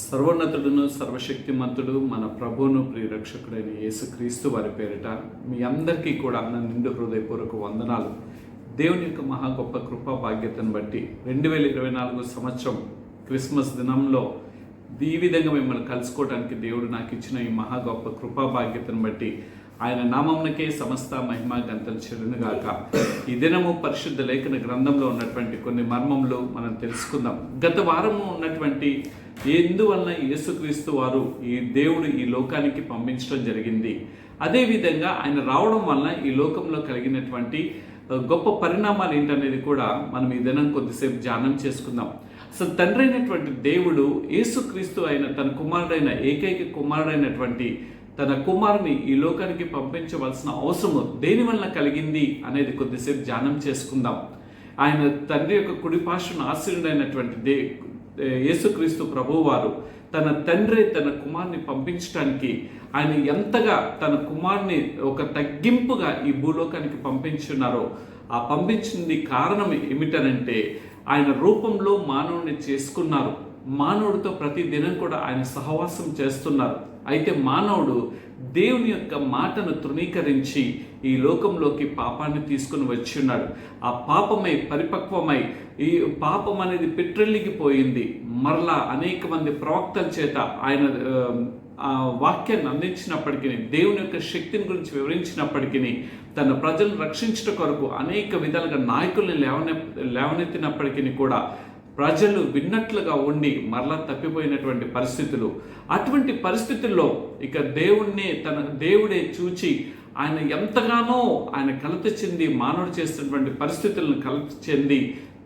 సర్వోన్నతుడును సర్వశక్తిమంతుడు మన ప్రభువును ప్రియరక్షకుడైన యేసుక్రీస్తు వారి పేరిట మీ అందరికీ కూడా నా నిండు హృదయపూర్వక వందనాలు. దేవుని యొక్క మహా గొప్ప కృపా భాగ్యతను బట్టి 2024 సంవత్సరం క్రిస్మస్ దినంలో ఈ విధంగా మిమ్మల్ని కలుసుకోవడానికి దేవుడు నాకు ఇచ్చిన ఈ మహా గొప్ప కృపా భాగ్యతను బట్టి ఆయన నామమునకే సమస్త మహిమ గంతలు చెల్లునుగాక. ఈ దినము పరిశుద్ధ లేఖన గ్రంథంలో ఉన్నటువంటి కొన్ని మర్మములు మనం తెలుసుకుందాం. గత వారము ఉన్నటువంటి ఎందువలన యేసుక్రీస్తు వారు ఈ దేవుడు ఈ లోకానికి పంపించడం జరిగింది, అదేవిధంగా ఆయన రావడం వలన ఈ లోకంలో కలిగినటువంటి గొప్ప పరిణామాలు ఏంటనేది కూడా మనం ఈ దినం కొద్దిసేపు ధ్యానం చేసుకుందాం. అసలు తండ్రి అయినటువంటి దేవుడు యేసుక్రీస్తు అయిన తన కుమారుడైన ఏకైక కుమారుడైనటువంటి తన కుమారుని ఈ లోకానికి పంపించవలసిన అవసరము దేని వలన కలిగింది అనేది కొద్దిసేపు ధ్యానం చేసుకుందాం. ఆయన తండ్రి యొక్క కుడిపార్శ్వన ఆశీనుడైనటువంటి యేసుక్రీస్తు ప్రభువు వారు తన తండ్రి తన కుమారుని పంపించడానికి ఆయన ఎంతగా తన కుమారుని ఒక తగ్గింపుగా ఈ భూలోకానికి పంపించున్నారో, ఆ పంపించింది కారణం ఏమిటనంటే ఆయన రూపంలో మానవుని చేసుకున్నారు. మానవుడితో ప్రతి దినం కూడా ఆయన సహవాసం చేస్తున్నారు. అయితే మానవుడు దేవుని యొక్క మాటను తృణీకరించి ఈ లోకంలోకి పాపాన్ని తీసుకుని వచ్చి ఉన్నాడు. ఆ పాపమై పరిపక్వమై ఈ పాపం అనేది పెట్రెల్లిగిపోయింది. మరలా అనేక మంది ప్రవక్తల చేత ఆయన వాక్యాన్ని అందించినప్పటికీ, దేవుని యొక్క శక్తిని గురించి వివరించినప్పటికీ, తన ప్రజలను రక్షించడం కొరకు అనేక విధాలుగా నాయకుల్ని లేవనెత్తినప్పటికీ కూడా ప్రజలు విన్నట్లుగా ఉండి మరలా తప్పిపోయినటువంటి పరిస్థితులు. అటువంటి పరిస్థితుల్లో ఇక దేవుడే చూచి ఆయన ఎంతగానో ఆయన కలత చెంది మానవుడు చేస్తున్నటువంటి పరిస్థితులను కలత చెంది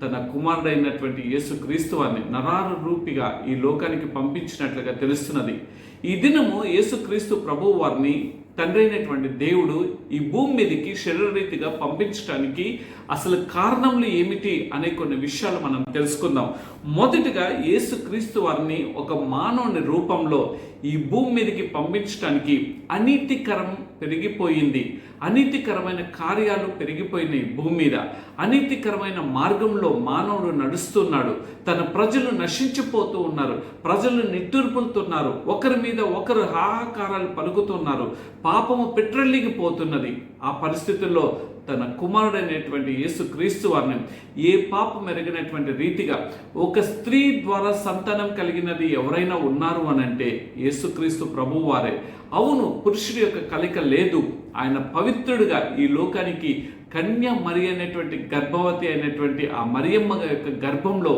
తన కుమారుడైనటువంటి యేసుక్రీస్తు వారిని నరారు రూపిగా ఈ లోకానికి పంపించినట్లుగా తెలుస్తున్నది. ఈ దినము యేసుక్రీస్తు ప్రభువు వారిని తండ్రి అయినటువంటి దేవుడు ఈ భూమి మీదకి శరీరరీతిగా పంపించడానికి అసలు కారణములు ఏమిటి అనే కొన్ని విషయాలు మనం తెలుసుకుందాం. మొదటిగా యేసుక్రీస్తు వారిని ఒక మానవుని రూపంలో ఈ భూమి మీదకి పంపించడానికి అనీతికరం పెరిగిపోయింది. అనీతికరమైన కార్యాలు పెరిగిపోయినాయి భూమి మీద. అనీతికరమైన మార్గంలో మానవుడు నడుస్తున్నాడు. తన ప్రజలు నశించిపోతూ ఉన్నారు. ప్రజలు నిట్టూర్పులుతున్నారు. ఒకరి మీద ఒకరు హాహాకారాలు పలుకుతున్నారు. పాపము పెట్రెల్లిగిపోతున్నది. ఆ పరిస్థితుల్లో తన కుమారుడైనటువంటి యేసుక్రీస్తు వారిని ఏ పాపం ఎరగినటువంటి రీతిగా ఒక స్త్రీ ద్వారా సంతానం కలిగినది ఎవరైనా ఉన్నారు అనంటే యేసుక్రీస్తు ప్రభువు వారే. అవును, పురుషుడి యొక్క కలిక లేదు. ఆయన పవిత్రుడిగా ఈ లోకానికి కన్య మరి అనేటువంటి గర్భవతి అయినటువంటి ఆ మరియమ్మ యొక్క గర్భంలో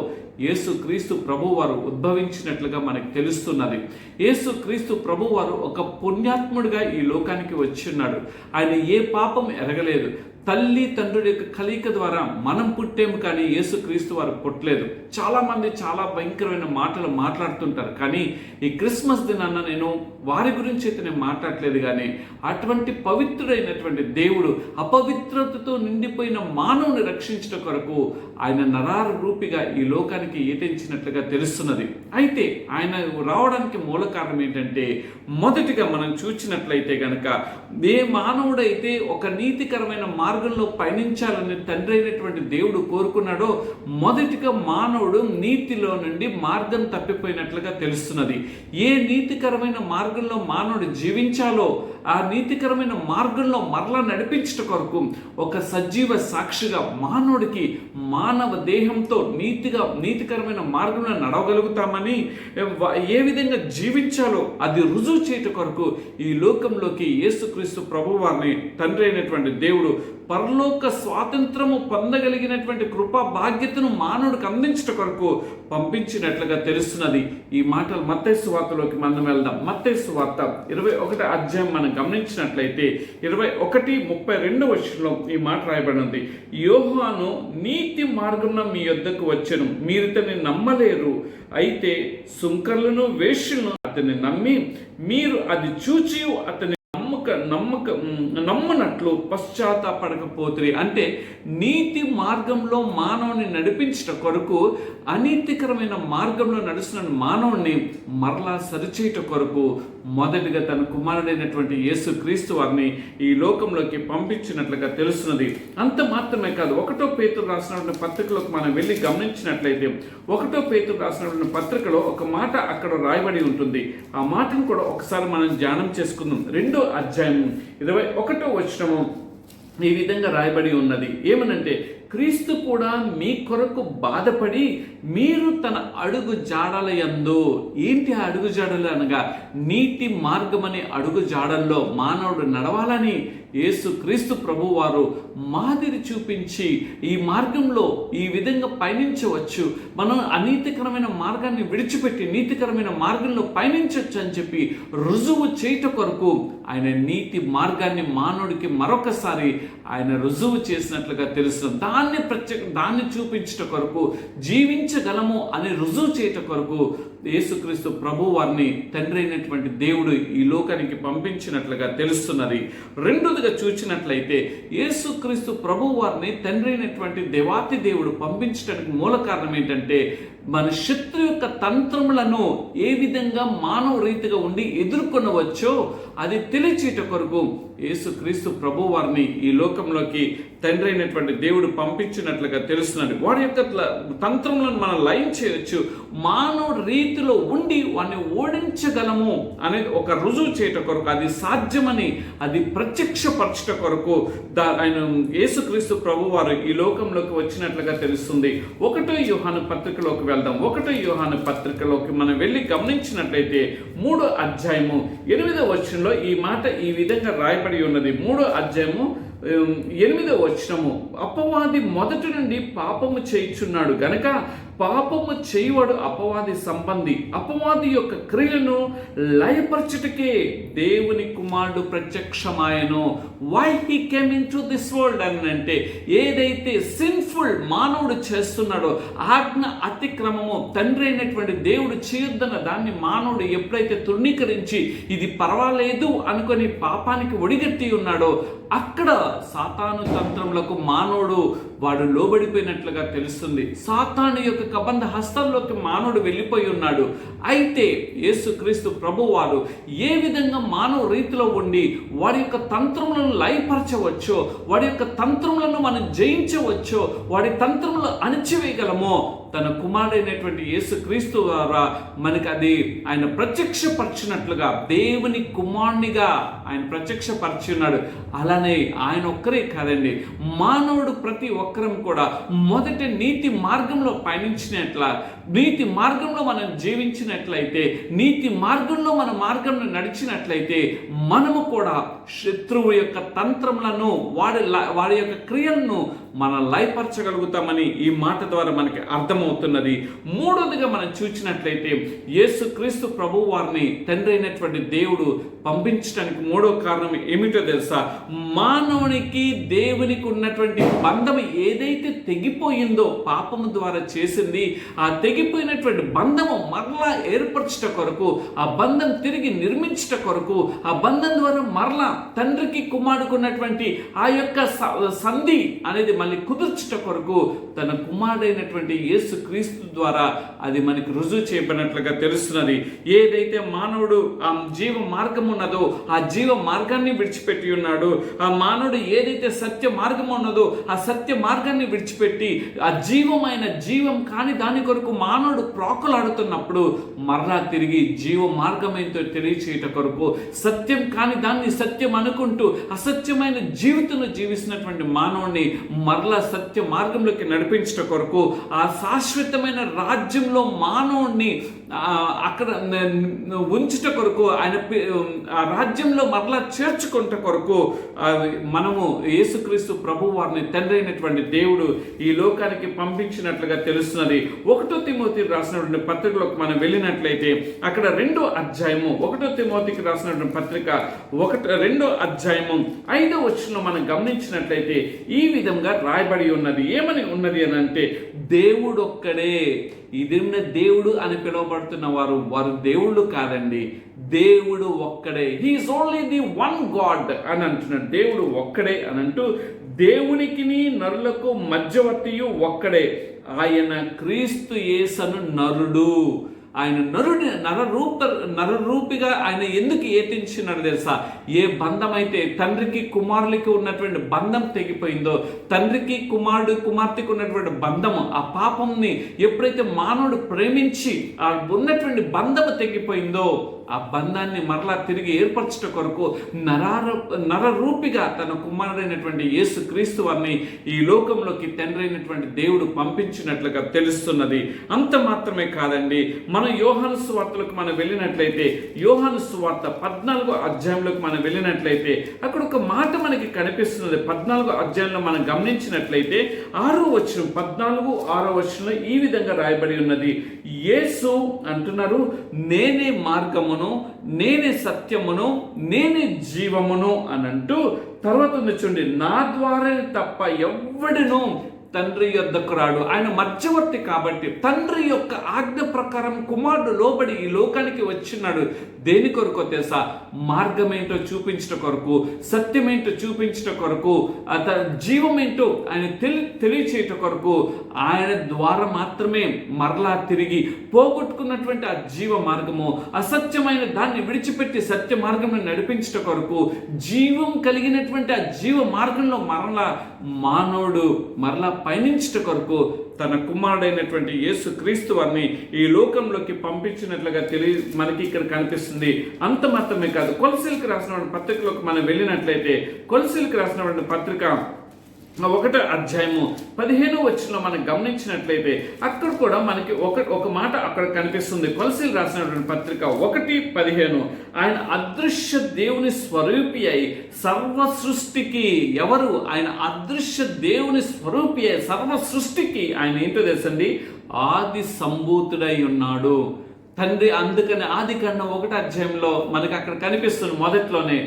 యేసుక్రీస్తు ప్రభువారు ఉద్భవించినట్లుగా మనకు తెలుస్తున్నది. యేసుక్రీస్తు ప్రభువారు ఒక పుణ్యాత్ముడిగా ఈ లోకానికి వచ్చి ఉన్నాడు. ఆయన ఏ పాపం ఎరగలేదు. తల్లి తండ్రుడి యొక్క కలయిక ద్వారా మనం పుట్టాము, కానీ యేసుక్రీస్తు వారు పుట్టలేదు. చాలామంది చాలా భయంకరమైన మాటలు మాట్లాడుతుంటారు, కానీ ఈ క్రిస్మస్ దినాన్న నేను వారి గురించి అయితే నేను మాట్లాడలేదు. కానీ అటువంటి పవిత్రుడైనటువంటి దేవుడు అపవిత్రతతో నిండిపోయిన మానవుని రక్షించడం కొరకు ఆయన నరారు రూపిగా ఈ లోకానికి ఏటించినట్లుగా తెలుస్తున్నది. అయితే ఆయన రావడానికి మూల కారణం ఏంటంటే, మొదటిగా మనం చూసినట్లయితే గనక ఏ మానవుడైతే ఒక నీతికరమైన మార్గంలో పయనించాలని తండ్రి అయినటువంటి దేవుడు కోరుకున్నాడో, మొదటిగా మానవుడు నీతిలో నుండి మార్గం తప్పిపోయినట్లుగా తెలుస్తున్నది. ఏ నీతికరమైన మార్గంలో మానవుడు జీవించాలో ఆ నీతికరమైన మార్గంలో మరలా నడిపించడం కొరకు ఒక సజీవ సాక్షిగా మానవుడికి మానవ దేహంతో నీతికరమైన మార్గంలో నడవగలుగుతామని, ఏ విధంగా జీవించాలో అది రుజువు చేయటం కొరకు ఈ లోకంలోకి యేసుక్రీస్తు ప్రభువారిని తండ్రి అయినటువంటి దేవుడు పరలోక స్వాతంత్రము పొందగలిగినటువంటి కృపా భాగ్యతను మానవుడికి అందించడం కొరకు పంపించినట్లుగా తెలుస్తున్నది. ఈ మాటలు మత్తయి సువార్తలోకి మనం వెళ్దాం. మత్తయి సువార్త 21వ అధ్యాయం మనం గమనించినట్లయితే 21:32 వచనంలో ఈ మాట రాయబడింది. యోహాను నీతి మార్గంలో మీ యొద్దకు వచ్చెను, మీరు ఇతన్ని నమ్మలేరు. అయితే సుంకర్లను వేశ్యలను అతన్ని నమ్మి మీరు అది చూచి అతని నమ్మనట్లు పశ్చాత్తాపడకపోతే, అంటే నీతి మార్గంలో మానవుని నడిపించట కొరకు అనీతికరమైన మార్గంలో నడుస్తున్న మానవుని మరలా సరిచేయట కొరకు మొదటిగా తన కుమారుడైనటువంటి యేసు క్రీస్తు వారిని ఈ లోకంలోకి పంపించినట్లుగా తెలుస్తున్నది. అంత మాత్రమే కాదు, 1 పేతురు రాసినటువంటి పత్రికలోకి మనం వెళ్ళి గమనించినట్లయితే 1 పేతురు రాసినటువంటి పత్రికలో ఒక మాట అక్కడ రాయబడి ఉంటుంది. ఆ మాటను కూడా ఒకసారి మనం ధ్యానం చేసుకుందాం. 2వ అధ్యాయం 21వ వచనము ఈ విధంగా రాయబడి ఉన్నది. ఏమనంటే, క్రీస్తు కూడా మీ కొరకు బాధపడి మీరు తన అడుగు జాడల యందు, ఏంటి ఆ అడుగు జాడలు అనగా నీతి మార్గమనే అడుగు జాడల్లో మానవుడు నడవాలని యేసు క్రీస్తు ప్రభు వారు మాదిరి చూపించి ఈ మార్గంలో ఈ విధంగా పయనించవచ్చు, మనం అనీతికరమైన మార్గాన్ని విడిచిపెట్టి నీతికరమైన మార్గంలో పయనించవచ్చు అని చెప్పి రుజువు చేయట కొరకు ఆయన నీతి మార్గాన్ని మానవుడికి మరొకసారి ఆయన రుజువు చేసినట్లుగా తెలుస్తుంది. దాన్ని చూపించట కొరకు, జీవించగలము అని రుజువు చేయట కొరకు యేసుక్రీస్తు ప్రభు వారిని తండ్రి అయినటువంటి దేవుడు ఈ లోకానికి పంపించినట్లుగా తెలుస్తున్నది. రెండోదిగా చూసినట్లయితే యేసుక్రీస్తు ప్రభు వారిని తండ్రి అయినటువంటి దేవాతి దేవుడు పంపించడానికి మూల కారణం ఏంటంటే, మన శత్రు యొక్క తంత్రములను ఏ విధంగా మానవ రీతిగా ఉండి ఎదుర్కొనవచ్చో అది తెలియచేట కొరకు యేసుక్రీస్తు ప్రభు వారిని ఈ లోకంలోకి తండ్రి అయినటువంటి దేవుడు పంపించినట్లుగా తెలుస్తున్నది. వాడి యొక్క తంత్రములను మనం లయం చేయవచ్చు, మానవ రీతిలో ఉండి వాడిని ఓడించగలము అనేది ఒక రుజువు చేయట కొరకు, అది సాధ్యమని అది ప్రత్యక్షపరచట కొరకు ఆయన యేసుక్రీస్తు ప్రభు వారు ఈ లోకంలోకి వచ్చినట్లుగా తెలుస్తుంది. 1 యోహాను పత్రికలోకి వెళ్దాం. 1 యోహాను పత్రికలోకి మనం వెళ్ళి గమనించినట్లయితే 3వ అధ్యాయము 8వ వచనంలో ఈ మాట ఈ విధంగా రాయబడి ఉన్నది. 3వ అధ్యాయము 8వ వచనము, అపవాది మొదటి నుండి పాపము చేయుచున్నాడు గనక పాపము చేయవాడు అపవాది సంబంధి, అపవాది యొక్క క్రియలను లయపరచుటకే దేవుని కుమారుడు ప్రత్యక్షమాయను. Why he came into this world అని అంటే, ఏదైతే సిన్ఫుల్ మానవుడు చేస్తున్నాడో, ఆజ్ఞ అతిక్రమము తండ్రి అయినటువంటి దేవుడు చేయొద్దన్న దాన్ని మానవుడు ఎప్పుడైతే తృణీకరించి ఇది పర్వాలేదు అనుకొని పాపానికి ఒడిగట్టి ఉన్నాడో, అక్కడ సాతాను తంత్రములకు మానవుడు వాడు లోబడిపోయినట్లుగా తెలుస్తుంది. సాతాను యొక్క కబంధ హస్తంలోకి మానవుడు వెళ్ళిపోయి ఉన్నాడు. అయితే యేసుక్రీస్తు ప్రభు వారు ఏ విధంగా మానవ రీతిలో ఉండి వాడి యొక్క తంత్రములను లయపరచవచ్చో, వాడి యొక్క తంత్రములను మనం జయించవచ్చో, వాడి తంత్రములు అణచివేయగలమో తన కుమారుడైనటువంటి యేసుక్రీస్తు ద్వారా మనకి అది ఆయన ప్రత్యక్షపరిచినట్లుగా దేవుని కుమారునిగా ఆయన ప్రత్యక్షపరిచి ఉన్నాడు. అలానే ఆయన ఒక్కరే కాదండి, మానవుడు ప్రతి ఒక్కరం కూడా మొదట నీతి మార్గంలో పయనించినట్ల, నీతి మార్గంలో మనం జీవించినట్లయితే, నీతి మార్గంలో మన మార్గంలో నడిచినట్లయితే మనము కూడా శత్రువు యొక్క తంత్రములను వాడి యొక్క క్రియలను మనం లయపరచగలుగుతామని ఈ మాట ద్వారా మనకి అర్థమవుతున్నది. మూడోదిగా మనం చూసినట్లయితే యేసుక్రీస్తు ప్రభు వారిని తండ్రి అయినటువంటి దేవుడు పంపించడానికి మూడో కారణం ఏమిటో తెలుసా? మానవునికి దేవునికి ఉన్నటువంటి బంధం ఏదైతే తెగిపోయిందో పాపము ద్వారా చేసింది, ఆ తెగిపోయినటువంటి బంధము మరలా ఏర్పరచట కొరకు, ఆ బంధం తిరిగి నిర్మించట కొరకు, ఆ బంధం ద్వారా మరలా తండ్రికి కుమారుడుకున్నటువంటి ఆ యొక్క సంధి అనేది మళ్ళీ కుదుర్చట కొరకు తన కుమారుడైనటువంటి యేసు క్రీస్తు ద్వారా అది మనకి రుజువు చేయబడినట్లుగా తెలుస్తున్నది. ఏదైతే మానవుడు ఆ జీవ మార్గం ఉన్నదో ఆ జీవ మార్గాన్ని విడిచిపెట్టి ఉన్నాడు, ఆ మానవుడు ఏదైతే సత్య మార్గం ఉన్నదో ఆ సత్య మార్గాన్ని విడిచిపెట్టి ఆ జీవం కాని దాని కొరకు మానవుడు ప్రాకులాడుతున్నప్పుడు మరలా తిరిగి జీవ మార్గం ఏంటో తెలియచేయట కొరకు, సత్యం కాని దాన్ని సత్యం అనుకుంటూ అసత్యమైన జీవితంలో జీవిస్తున్నటువంటి మానవుడిని మరలా సత్య మార్గంలోకి నడిపించట కొరకు, ఆ శాశ్వతమైన రాజ్యంలో మానవుడిని అక్కడ ఉంచుట కొరకు, ఆయన ఆ రాజ్యంలో మరలా చేర్చుకుంట కొరకు మనము యేసుక్రీస్తు ప్రభు వారిని తండ్రి అయినటువంటి దేవుడు ఈ లోకానికి పంపించినట్లుగా తెలుస్తున్నది. 1 తిమోతికి రాసినటువంటి పత్రికలోకి మనం వెళ్ళినట్లయితే అక్కడ 2వ అధ్యాయము 1 తిమోతికి రాసినటువంటి పత్రిక 2వ అధ్యాయము 5వ వచనంలో మనం గమనించినట్లయితే ఈ విధంగా రాయబడి ఉన్నది. ఏమని ఉన్నది అని అంటే, దేవుడు ఒక్కడే. ఇదిన్న దేవుడు అని పిలువబడుతున్న వారు దేవుళ్ళు కాదండి, దేవుడు ఒక్కడే. He is only the one God అని అంటున్నాడు. దేవుడు ఒక్కడే అని అంటూ, దేవునికిని నరులకు మధ్యవర్తియు ఒక్కడే, ఆయన క్రీస్తు యేసను నరుడు. ఆయన నరరూపిగా ఆయన ఎందుకు ఏతించినాడు తెలుసా? ఏ బంధం అయితే తండ్రికి కుమారులకి ఉన్నటువంటి బంధం తెగిపోయిందో, తండ్రికి కుమార్తెకు ఉన్నటువంటి బంధము, ఆ పాపంని ఎప్పుడైతే మానవుడు ప్రేమించి ఆ ఉన్నటువంటి బంధము తెగిపోయిందో, ఆ బంధాన్ని మరలా తిరిగి ఏర్పరచట కొరకు నరరూపిగా తన కుమారుడైనటువంటి యేసు క్రీస్తు వారిని ఈ లోకంలోకి తండ్రి అయినటువంటి దేవుడు పంపించినట్లుగా తెలుస్తున్నది. అంత మాత్రమే కాదండి, మన యోహాను సువార్తలకు మనం వెళ్ళినట్లయితే, యోహాను సువార్త 14వ అధ్యాయంలోకి మనం వెళ్ళినట్లయితే అక్కడ ఒక మాట మనకి కనిపిస్తున్నది. 14వ అధ్యాయంలో మనం గమనించినట్లయితే 6వ వచనం, 14, 6వ వచనంలో ఈ విధంగా రాయబడి ఉన్నది. యేసు అంటున్నారు, నేనే మార్గము, నేనే సత్యమును, నేనే జీవమును అని అంటూ, తర్వాత చూడండి, నా ద్వారా తప్ప ఎవ్వడినూ తండ్రి యొద్దకు రాడు. ఆయన మధ్యవర్తి కాబట్టి తండ్రి యొక్క ఆజ్ఞ ప్రకారం కుమారుడు లోబడి ఈ లోకానికి వచ్చినాడు. దేని కొరకు తెలుసా? మార్గం ఏంటో చూపించడం కొరకు, సత్యం ఏంటో చూపించడం కొరకు, జీవం ఏంటో ఆయన తెలియచేయటం కొరకు. ఆయన ద్వారా మాత్రమే మరలా తిరిగి పోగొట్టుకున్నటువంటి ఆ జీవ మార్గము, అసత్యమైన దాన్ని విడిచిపెట్టి సత్య మార్గంలో నడిపించడం కొరకు, జీవం కలిగినటువంటి ఆ జీవ మార్గంలో మానవుడు మరలా పయనించట కొరకు తన కుమారుడైనటువంటి యేసు క్రీస్తు వారిని ఈ లోకంలోకి పంపించినట్లుగా మనకి ఇక్కడ కనిపిస్తుంది. అంత మాత్రమే కాదు, కొలసీలకు రాసినటువంటి పత్రికలోకి మనం వెళ్ళినట్లయితే, కొలసీలకు రాసినటువంటి పత్రిక 1వ అధ్యాయము 15వ వచనంలో మనం గమనించినట్లయితే అక్కడ కూడా మనకి ఒక మాట అక్కడ కనిపిస్తుంది. కొలసీలు రాసినటువంటి పత్రిక 1:15, ఆయన అదృశ్య దేవుని స్వరూపి అయి సర్వ సృష్టికి, ఎవరు? ఆయన అదృశ్య దేవుని స్వరూపి అయి సర్వ సృష్టికి ఆయన ఏంటో తెలుసండి, ఆది సంభూతుడై ఉన్నాడు తండ్రి. అందుకని ఆదికాండం 1వ అధ్యాయంలో మనకి అక్కడ కనిపిస్తుంది, మొదట్లోనే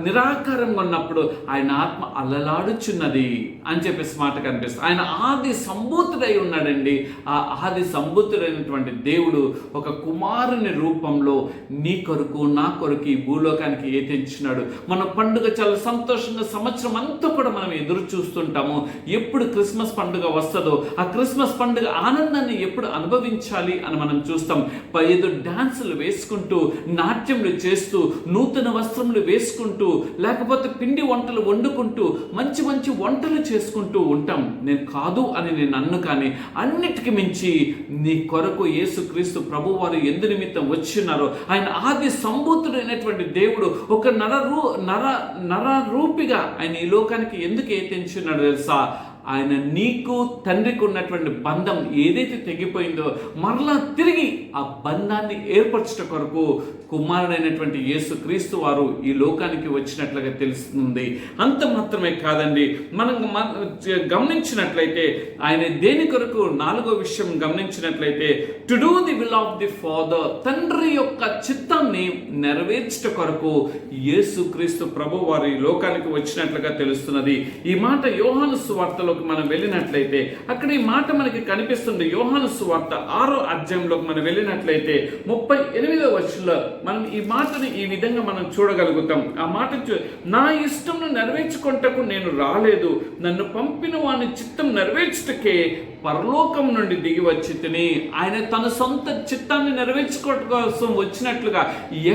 నిరాకారంగా ఉన్నప్పుడు ఆయన ఆత్మ అల్లలాడుచున్నది అని చెప్పేసి మాట కనిపిస్తుంది. ఆయన ఆది సంభూతుడై ఉన్నాడండి. ఆ ఆది సంభూతుడైనటువంటి దేవుడు ఒక కుమారుని రూపంలో నీ కొరకు నా కొరకు ఈ భూలోకానికి ఏతించినాడు. మన పండుగ చాలా సంతోషంగా సంవత్సరం అంతా కూడా మనం ఎదురు చూస్తుంటాము. ఎప్పుడు క్రిస్మస్ పండుగ వస్తుందో, ఆ క్రిస్మస్ పండుగ ఆనందాన్ని ఎప్పుడు అనుభవించాలి అని మనం చూస్తాం. ఏదో డాన్సులు వేసుకుంటూ, నాట్యములు చేస్తూ, నూతన వస్త్రములు వేసుకుంటూ, లేకపోతే పిండి వంటలు వండుకుంటూ, మంచి మంచి వంటలు చేసుకుంటూ ఉంటాం. నేను కాదు అని నేను అన్ను, కానీ అన్నిటికీ మించి నీ కొరకు యేసుక్రీస్తు ప్రభు వారు ఎందు నిమిత్తం వచ్చినారో, ఆయన ఆది సంభూతుడైనటువంటి దేవుడు ఒక నరరూపిగా ఆయన ఈ లోకానికి ఎందుకు ఏతించున్నాడు తెలుసా? ఆయన నీకు తండ్రికి ఉన్నటువంటి బంధం ఏదైతే తెగిపోయిందో మరలా తిరిగి ఆ బంధాన్ని ఏర్పరచడం కొరకు కుమారుడైనటువంటి యేసు క్రీస్తు వారు ఈ లోకానికి వచ్చినట్లుగా తెలుస్తుంది. అంత మాత్రమే కాదండి, మనం గమనించినట్లయితే ఆయన దేని కొరకు, 4వ విషయం గమనించినట్లయితే, to do the will of the father, తండ్రి యొక్క చిత్తాన్ని నెరవేర్చట కొరకు యేసు క్రీస్తు ప్రభు వారు ఈ లోకానికి వచ్చినట్లుగా తెలుస్తున్నది. ఈ మాట యోహాను సువార్తలో మనం వెళ్ళినట్లయితే అక్కడ ఈ మాట మనకి కనిపిస్తుంది. యోహాను సువార్త 6వ అధ్యాయంలోకి మనం వెళ్ళినట్లయితే 38వ వచనంలో మనం ఈ మాటని ఈ విధంగా మనం చూడగలుగుతాం. ఆ మాట నా ఇష్టంను నెరవేర్చుకొంటకు నేను రాలేదు, నన్ను పంపిన వాని చిత్తం నెరవేర్చుటకే పరలోకం నుండి దిగి వచ్చి తిని. ఆయన తన సొంత చిత్తాన్ని నెరవేర్చుకోవడం కోసం వచ్చినట్లుగా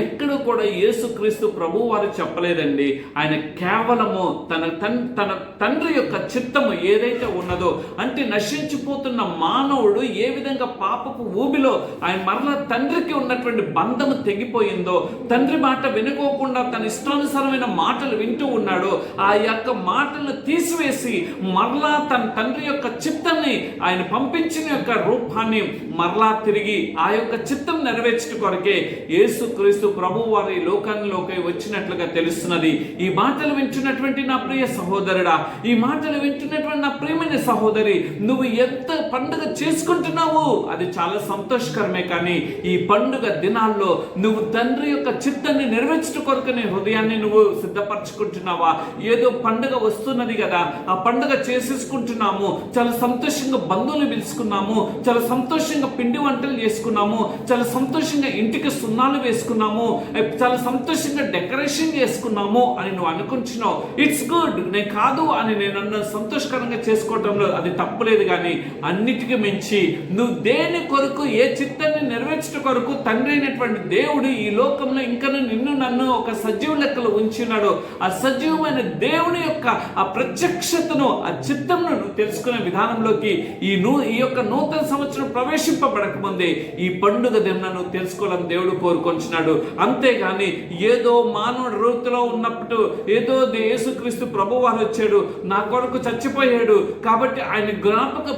ఎక్కడ కూడా యేసుక్రీస్తు ప్రభు వారు చెప్పలేదండి. ఆయన కేవలము తన తండ్రి యొక్క చిత్తము ఏదైతే ఉన్నదో, అంటే నశించిపోతున్న మానవుడు ఏ విధంగా పాపపు ఊబిలో ఆయన మరలా తండ్రికి ఉన్నటువంటి బంధము తెగిపోయిందో, తండ్రి మాట వినుకోకుండా తన ఇష్టానుసారమైన మాటలు వింటూ ఉన్నాడో, ఆ యొక్క మాటలను తీసివేసి మరలా తన తండ్రి యొక్క చిత్తాన్ని ఆయన పంపించిన యొక్క రూపాన్ని మరలా తిరిగి ఆ యొక్క చిత్తం నెరవేర్చడం కొరకే యేసుక్రీస్తు ప్రభు వారి లోకంలోకి వచ్చినట్లుగా తెలుస్తున్నది. ఈ మాటలు వింటున్నటువంటి నా ప్రియ సహోదరుడా, ఈ మాటలు వింటున్నటువంటి నా ప్రియమైన సహోదరి, నువ్వు ఎంత పండుగ చేసుకుంటున్నావు అది చాలా సంతోషకరమే. కానీ ఈ పండుగ దినాల్లో నువ్వు తండ్రి యొక్క చిత్తాన్ని నెరవేర్చడం కొరకు నీ హృదయాన్ని నువ్వు సిద్ధపరచుకుంటున్నావా? ఏదో పండుగ వస్తున్నది కదా, ఆ పండుగ చేసేసుకుంటున్నాము, చాలా సంతోషంగా బంధువులు పిలుచుకున్నాము, చాలా సంతోషంగా పిండి వంటలు చేసుకున్నాము, చాలా సంతోషంగా ఇంటికి సున్నాలు వేసుకున్నాము, చాలా సంతోషంగా డెకరేషన్ చేసుకున్నాము అని నువ్వు అనుకుంటున్నావు. ఇట్స్ గుడ్, నేను కాదు అని నేను సంతోషకరంగా చేసుకోవడంలో అది తప్పులేదు. కానీ అన్నిటికీ మించి నువ్వు దేని కొరకు, ఏ చిత్తాన్ని నెరవేర్చడం కొరకు తండ్రి అయినటువంటి దేవుడు ఈ లోకంలో ఇంకా నిన్ను నన్ను ఒక సజీవ లెక్కలో ఉంచున్నాడు, ఆ సజీవమైన దేవుని యొక్క ఆ ప్రత్యక్షతను, ఆ చిత్తంను నువ్వు తెలుసుకునే విధానంలోకి ఈ యొక్క నూతన సంవత్సరం ప్రవేశింపబడక ముందే ఈ పండుగ దినాన్ని తెలుసుకోవాలని దేవుడు కోరుకొంచున్నాడు. అంతేగాని ఏదో మానవుడు రూతులో ఉన్నప్పుడు ఏదో యేసుక్రీస్తు ప్రభువారు వచ్చాడు, నా కొరకు చచ్చిపోయాడు కాబట్టి ఆయన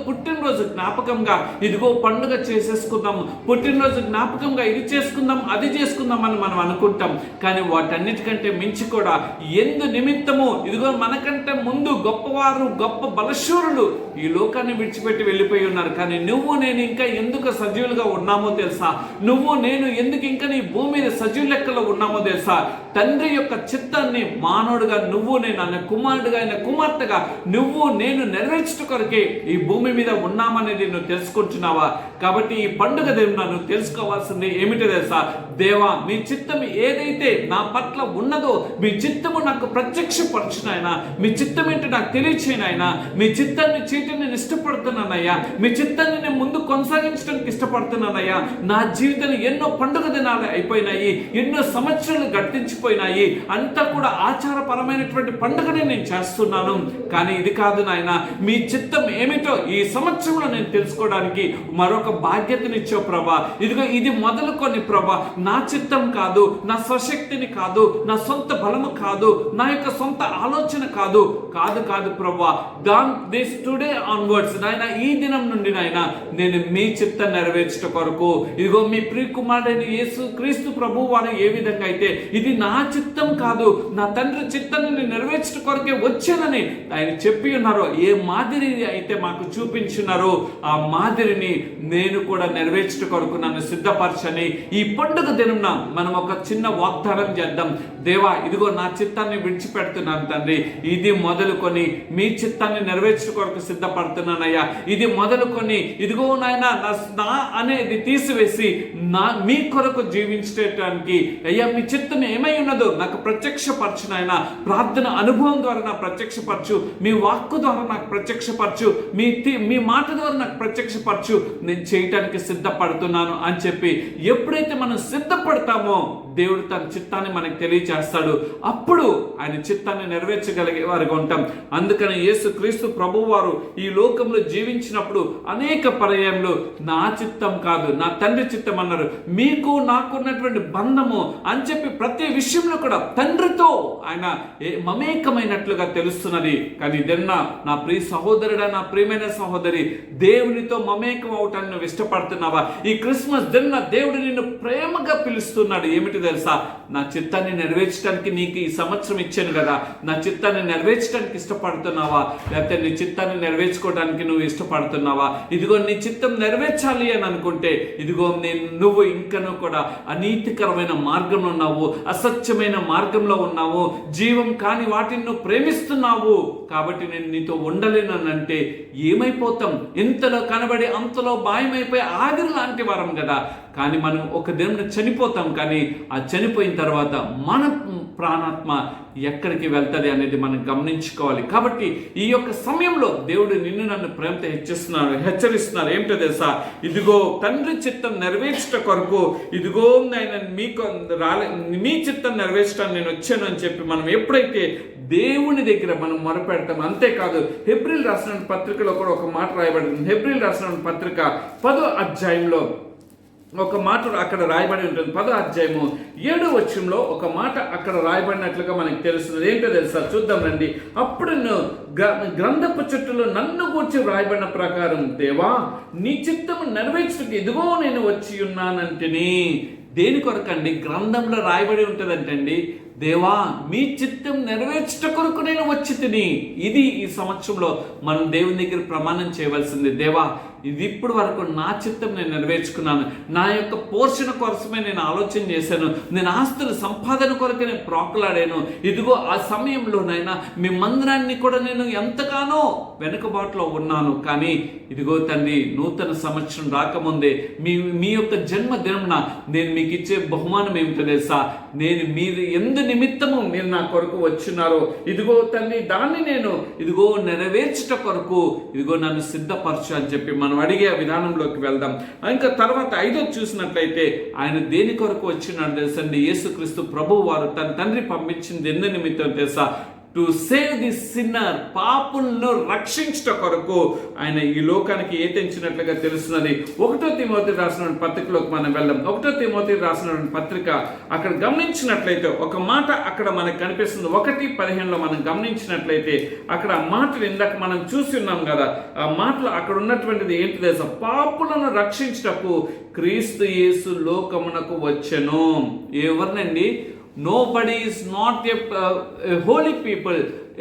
పుట్టినరోజు జ్ఞాపకంగా ఇదిగో పండుగ చేసేసుకుందాం, పుట్టినరోజు జ్ఞాపకంగా ఇది చేసుకుందాం అది చేసుకుందాం అని మనం అనుకుంటాం. కానీ వాటన్నిటికంటే మించి కూడా ఎందు నిమిత్తము ఇదిగో మనకంటే ముందు గొప్పవారు, గొప్ప బలశూరులు ఈ లోకాన్ని విడిచిపెట్టి వెళ్ళిపోయి ఉన్నారు. కానీ నువ్వు నేను ఇంకా ఎందుకు సజీవులుగా ఉన్నామో తెలుసా? నువ్వు నేను ఎందుకు ఇంకా నీ భూమి మీద సజీవ లెక్కలో ఉన్నామో తెలుసా? తండ్రి యొక్క చిత్తాన్ని మానవుడుగా నువ్వు నేను, అన్న కుమారుడుగా అయిన కుమార్తెగా నువ్వు నేను నెరవేర్చడం కొరకే ఈ భూమి మీద ఉన్నామనేది నువ్వు తెలుసుకుంటున్నావా? కాబట్టి ఈ పండుగ దేవుడు నువ్వు తెలుసుకోవాల్సింది ఏమిటో తెలుసా? దేవా, మీ చిత్తం ఏదైతే నా పట్ల ఉన్నదో మీ చిత్తము నాకు ప్రత్యక్షపరచునైనా, మీ చిత్తం ఏంటో నాకు తెలియచేయనైనా, మీ చిత్తాన్ని చేయటం నేను ఇష్టపడుతున్నానయ్యా, మీ చిత్తాన్ని నేను ముందు కొనసాగించడానికి ఇష్టపడుతున్నానయ్యా. నా జీవితంలో ఎన్నో పండుగ దినాలు అయిపోయినాయి, ఎన్నో సంవత్సరాలు గట్టించిపోయినాయి, అంతా కూడా ఆచారపరమైనటువంటి పండుగని నేను చేస్తున్నాను. కానీ ఇది కాదు నాయన, మీ చిత్తం ఏమిటో ఈ సంవత్సరంలో నేను తెలుసుకోవడానికి మరొక బాధ్యతనిచ్చావు ప్రభా. ఇదిగో ఇది మొదలుకొని ప్రభా, నా చిత్తం కాదు, నా స్వశక్తిని కాదు, నా సొంత బలము కాదు, నా యొక్క సొంత ఆలోచన కాదు ప్రభా. దిస్ టుడే ఆన్వర్డ్స్ నాయన, ఈ దినం నుండి నాయన నేను మీ చిత్తం నెరవేర్చడం కొరకు ఇదిగో మీ ప్రియ కుమారుడైన యేసుక్రీస్తు ప్రభు వారు ఏ విధంగా అయితే ఇది నా చిత్తం కాదు, నా తండ్రి చిత్తాన్ని నెరవేర్చడం కొరకే వచ్చానని ఆయన చెప్పి ఉన్నారో, ఏ మాదిరి అయితే మాకు చూపించున్నారో ఆ మాదిరిని నేను కూడా నెరవేర్చడం కొరకు నన్ను సిద్ధపరచని ఈ పండుగ దినంన మనం ఒక చిన్న వాగ్దానం చేద్దాం. దేవా, ఇదిగో నా చిత్తాన్ని విడిచిపెడుతున్నాను తండ్రి, ఇది మొదలుకొని మీ చిత్తాన్ని నెరవేర్చడం కొరకు సిద్ధపడుతున్నానయ్యా. ఇది మొదలుకొని ఇదిగో నాయన నా అనేది తీసివేసి మీ కొరకు జీవించడానికి అయ్యా మీ చిత్తం ఏమై ఉన్నదో నాకు ప్రత్యక్షపరచు నాయన. ప్రార్థన అనుభవం ద్వారా నాకు ప్రత్యక్షపరచు, మీ వాక్కు ద్వారా నాకు ప్రత్యక్షపరచు, మీ మాట ద్వారా నాకు ప్రత్యక్షపరచు, నేను చేయటానికి సిద్ధపడుతున్నాను అని చెప్పి ఎప్పుడైతే మనం సిద్ధపడతామో దేవుడు తన చిత్తాన్ని మనకు తెలియచేస్తాడు. అప్పుడు ఆయన చిత్తాన్ని నెరవేర్చగలిగే వారిగా ఉంటాం. అందుకని యేసుక్రీస్తు ప్రభువు వారు ఈ లోకంలో జీవించినప్పుడు అనేక పర్యాయంలో నా చిత్తం కాదు నా తండ్రి చిత్తం అన్నారు. మీకు నాకున్నటువంటి బంధము అని చెప్పి ప్రతి విషయంలో కూడా తండ్రితో ఆయన మమేకమైనట్లుగా తెలుస్తున్నది. కానీ ఇదన్నా నా ప్రియ సహోదరుడా, నా ప్రియమైన సహోదరి, దేవునితో మమేకం అవటాన్ని నువ్వు ఇష్టపడుతున్నావా? ఈ క్రిస్మస్ దిన దేవుడు నిన్ను ప్రేమగా పిలుస్తున్నాడు. ఏమిటి తెలుసా? నా చిత్తాన్ని నెరవేర్చడానికి నీకు ఈ సంవత్సరం ఇచ్చాను కదా, నా చిత్తాన్ని నెరవేర్చడానికి ఇష్టపడుతున్నావా? లేకపోతే నీ చిత్తాన్ని నెరవేర్చుకోవడానికి నువ్వు ఇష్టపడుతున్నావా? ఇదిగో నీ చిత్తం నెరవేర్చాలి అని అనుకుంటే ఇదిగో నువ్వు ఇంకనూ కూడా అనీతికరమైన మార్గంలో ఉన్నావు, అసత్యమైన మార్గంలో ఉన్నావు, జీవం కాని వాటిని నువ్వు ప్రేమిస్తున్నావు. కాబట్టి నేను నీతో ఉండలేనంటే ఏమైపోతాం? ఇంతలో కనబడి అంతలో మాయమైపోయి ఆవిరి లాంటి వారం కదా. కానీ మనం ఒక దినం చనిపోతాం. కానీ ఆ చనిపోయిన తర్వాత మన ప్రాణాత్మ ఎక్కడికి వెళ్తుంది అనేది మనం గమనించుకోవాలి. కాబట్టి ఈ యొక్క సమయంలో దేవుడు నిన్ను నన్ను ప్రేమతో హెచ్చరిస్తున్నారు. ఏమిటో తెలుసా? ఇదిగో తండ్రి చిత్తం నెరవేర్చట కొరకు ఇదిగో నేను మీ చిత్తం నెరవేర్చడానికి నేను వచ్చాను అని చెప్పి మనం ఎప్పుడైతే దేవుని దగ్గర మనం మొరపెడతాం. అంతేకాదు హెబ్రీయులు రాసిన పత్రికలో కూడా ఒక మాట రాయబడింది. హెబ్రీయులు రాసిన పత్రిక 10వ అధ్యాయంలో ఒక మాట అక్కడ రాయబడి ఉంటుంది. 10వ అధ్యాయము 7వ వచనంలో ఒక మాట అక్కడ రాయబడినట్లుగా మనకు తెలుస్తుంది. ఏంటో తెలుసా? చూద్దాం రండి. అప్పుడు గ్రంథపు చుట్టూలో నన్ను గూర్చి రాయబడిన ప్రకారం, దేవా నీ చిత్తము నెరవేర్చుటకు ఇదిగో నేను వచ్చి ఉన్నానంటిని. దేని కొరకండి? గ్రంథంలో రాయబడి ఉంటుందంటండి, దేవా మీ చిత్తం నెరవేర్చుట కొరకు నేను వచ్చి తిని. ఇది ఈ సంవత్సరంలో మనం దేవుని దగ్గర ప్రమాణం చేయవలసింది. దేవా ఇది ఇప్పుడు వరకు నా చిత్తం నేను నెరవేర్చుకున్నాను, నా యొక్క పోషణ కోసమే నేను ఆలోచన చేశాను, నేను ఆస్తుల సంపాదన కొరకు నేను ప్రాకులాడాను. ఇదిగో ఆ సమయంలోనైనా మీ మందిరాన్ని కూడా నేను ఎంతగానో వెనుకబాటులో ఉన్నాను. కానీ ఇదిగో తండ్రి, నూతన సంవత్సరం రాకముందే మీ యొక్క జన్మదినంన నేను మీకు ఇచ్చే బహుమానం ఏమిటో తెలుసా? నేను మీరు ఎందు నిమిత్తము మీరు నా కొరకు వచ్చినారో ఇదిగో తండ్రి, దాన్ని నేను ఇదిగో నెరవేర్చుట కొరకు ఇదిగో నన్ను సిద్ధపరచు అని చెప్పి మనం అడిగే విధానంలోకి వెళ్దాం. ఇంకా తర్వాత 5వ చూసినట్లయితే ఆయన దేని కొరకు వచ్చినాడు తెలుసండి? యేసుక్రీస్తు ప్రభువు వారు తన తండ్రి పంపించింది ఎందు నిమిత్తం తెలుసా? టు సేవ్ ది సిన్నర్, పాపులను రక్షించట కొరకు ఆయన ఈ లోకానికి తెంచినట్లుగా తెలుస్తున్నది. 1 తిమోతి రాసిన పత్రికలోకి మనం వెళ్దాం. 1 తిమోతి రాసిన పత్రిక అక్కడ గమనించినట్లయితే ఒక మాట అక్కడ మనకు కనిపిస్తుంది. 1:15లో మనం గమనించినట్లయితే అక్కడ ఆ మాటలు ఇందాక మనం చూసి ఉన్నాం కదా, ఆ మాటలు అక్కడ ఉన్నటువంటిది ఏంటి తెలుసా? పాపులను రక్షించటకు క్రీస్తు యేసు లోకమునకు వచ్చెను. ఎవరినండి? Nobody is not a holy people.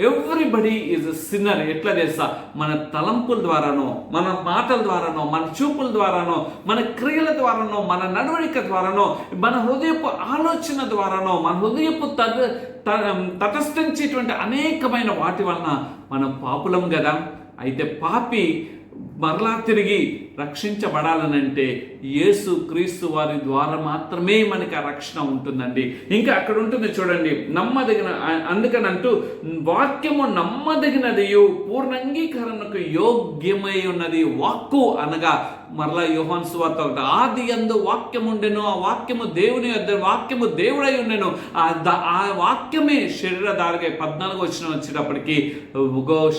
Everybody is a sinner. ఎట్లా తెలుసా? మన తలంపుల ద్వారానో, మన మాటల ద్వారానో, మన చూపుల ద్వారానో, మన క్రియల ద్వారానో, మన నడవడిక ద్వారానో, మన హృదయపు ఆలోచన ద్వారానో, మన హృదయపు తటస్థించేటువంటి అనేకమైన వాటి వలన మనం పాపులం కదా. అయితే పాపి మరలా తిరిగి రక్షించబడాలనంటే యేసు క్రీస్తు వారి ద్వారా మాత్రమే మనకి ఆ రక్షణ ఉంటుందండి. ఇంకా అక్కడ ఉంటుంది చూడండి, నమ్మదగిన, అందుకనంటూ వాక్యము నమ్మదగినది, పూర్ణ అంగీకరణకు యోగ్యమై ఉన్నది. వాక్కు అనగా మరలా యోహాను సువార్త 1, ఆది యందు వాక్యం ఉండెను, ఆ వాక్యము దేవుని యొద్ద, వాక్యము దేవుడై ఉండెను, ఆ వాక్యమే శరీరధారిగా 14వ వచనం వచ్చేటప్పటికి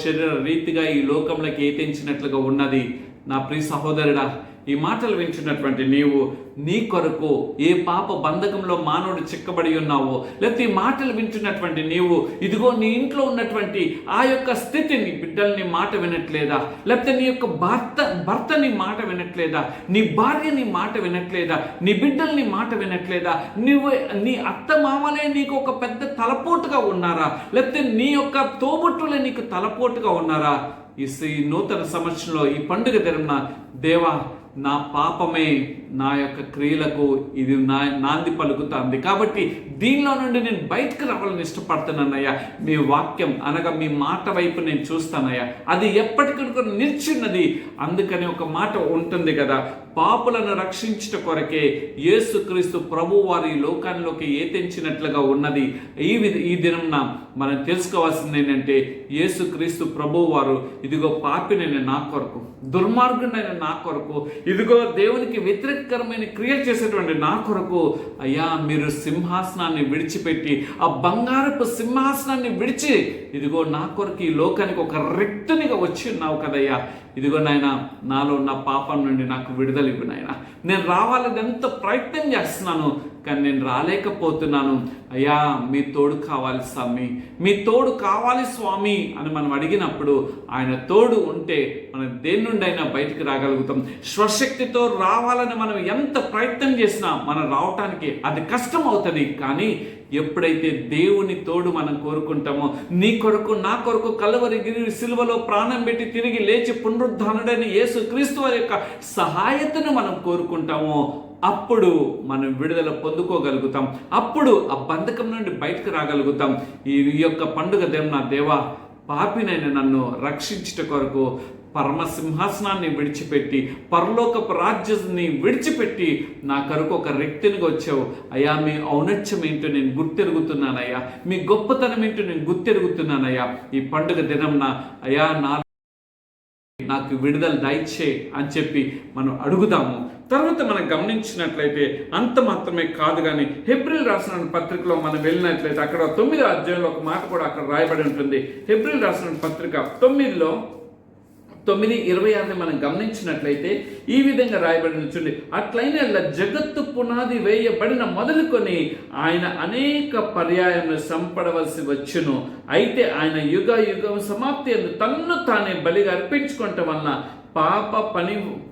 శరీర రీతిగా ఈ లోకంలోకి తెంచినట్లుగా ఉన్నది. నా ప్రియ సహోదరుడా, ఈ మాటలు వింటున్నటువంటి నీవు నీ కొరకు ఏ పాప బంధకంలో మానవుడు చిక్కబడి ఉన్నావో, లేకపోతే ఈ మాటలు వింటున్నటువంటి నీవు ఇదిగో నీ ఇంట్లో ఉన్నటువంటి ఆ యొక్క స్థితిని, బిడ్డల్ని మాట వినట్లేదా, లేకపోతే నీ యొక్క భర్తని మాట వినట్లేదా, నీ భార్యని మాట వినట్లేదా, నీ బిడ్డల్ని మాట వినట్లేదా, నీ అత్త మామలే నీకు ఒక పెద్ద తలపోటుగా ఉన్నారా, లేకపోతే నీ యొక్క తోబుట్టులే నీకు తలపోటుగా ఉన్నారా? ఈ నూతన సంవత్సరంలో ఈ పండుగ దినమున, దేవా నా పాపమే నా యొక్క క్రియలకు ఇది నాంది పలుకుతుంది, కాబట్టి దీనిలో నుండి నేను బయటకు రావాలని ఇష్టపడుతున్నానయ్యా. మీ వాక్యం అనగా మీ మాట వైపు నేను చూస్తానయ్యా, అది ఎప్పటికీ నిల్చున్నది. అందుకని ఒక మాట ఉంటుంది కదా, పాపులను రక్షించుట కొరకే యేసుక్రీస్తు ప్రభు వారి లోకాల్లోకి తెంచినట్లుగా ఉన్నది. ఈ దినంన మనం తెలుసుకోవాల్సింది ఏంటంటే, యేసుక్రీస్తు ప్రభు వారు ఇదిగో పాపినైన నా కొరకు, దుర్మార్గుడైన నా కొరకు, ఇదిగో దేవునికి వ్యతిరేకరమైన క్రియ చేసేటువంటి నా కొరకు, అయ్యా మీరు సింహాసనాన్ని విడిచిపెట్టి, ఆ బంగారపు సింహాసనాన్ని విడిచి ఇదిగో నా కొరకు ఈ లోకానికి ఒక రిక్తునిగా వచ్చి ఉన్నావు కదయ్యా. ఇదిగో నాయన, నాలో ఉన్న పాపం నుండి నాకు విడుదల ఇవ్వు నాయన. నేను రావాలని ఎంతో ప్రయత్నం చేస్తున్నాను, కానీ నేను రాలేకపోతున్నాను. అయ్యా మీ తోడు కావాలి స్వామి, మీ తోడు కావాలి స్వామి అని మనం అడిగినప్పుడు ఆయన తోడు ఉంటే మనం దేని నుండి అయినా బయటికి రాగలుగుతాం. స్వశక్తితో రావాలని మనం ఎంత ప్రయత్నం చేసినా మనం రావటానికి అది కష్టం అవుతుంది. కానీ ఎప్పుడైతే దేవుని తోడు మనం కోరుకుంటామో, నీ కొరకు నా కొరకు కలువరి సిలువలో ప్రాణం పెట్టి తిరిగి లేచి పునరుద్ధానుడైన యేసు క్రీస్తు వారి యొక్క సహాయతను మనం కోరుకుంటామో, అప్పుడు మనం విడుదల పొందుకోగలుగుతాం. అప్పుడు ఆ బంధకం నుండి బయటకు రాగలుగుతాం. ఈ యొక్క పండుగ దినం, దేవా పాపినైన నన్ను రక్షించుట కొరకు పరమ సింహాసనాన్ని విడిచిపెట్టి, పరలోకపు రాజ్యాన్ని విడిచిపెట్టి నా కొరకు ఒక వ్యక్తినిగా వచ్చావు అయ్యా. మీ ఔన్నత్యం ఏంటో నేను గుర్తెరుగుతున్నానయ్యా, మీ గొప్పతనం ఏంటో నేను గుర్తెరుగుతున్నానయ్యా. ఈ పండుగ దినంన అయ్యా నాకు విడుదల దయచే అని చెప్పి మనం అడుగుదాము. తర్వాత మనం గమనించినట్లయితే అంత మాత్రమే కాదు, కానీ హెబ్రీయులు రాసిన పత్రికలో మనం వెళ్ళినట్లయితే అక్కడ 9వ అధ్యాయంలో ఒక మాట కూడా అక్కడ రాయబడి ఉంటుంది. హెబ్రీయులు రాసిన పత్రిక 9లో 9:26 మనం గమనించినట్లయితే ఈ విధంగా రాయబడిన చూడండి, అట్లయిన జగత్తు పునాది వేయబడిన మొదలుకొని ఆయన అనేక పర్యాయములు సంపడవలసి వచ్చును. అయితే ఆయన యుగ యుగం సమాప్తి అందు తన్ను తానే బలిగా అర్పించుకోవటం వలన పాప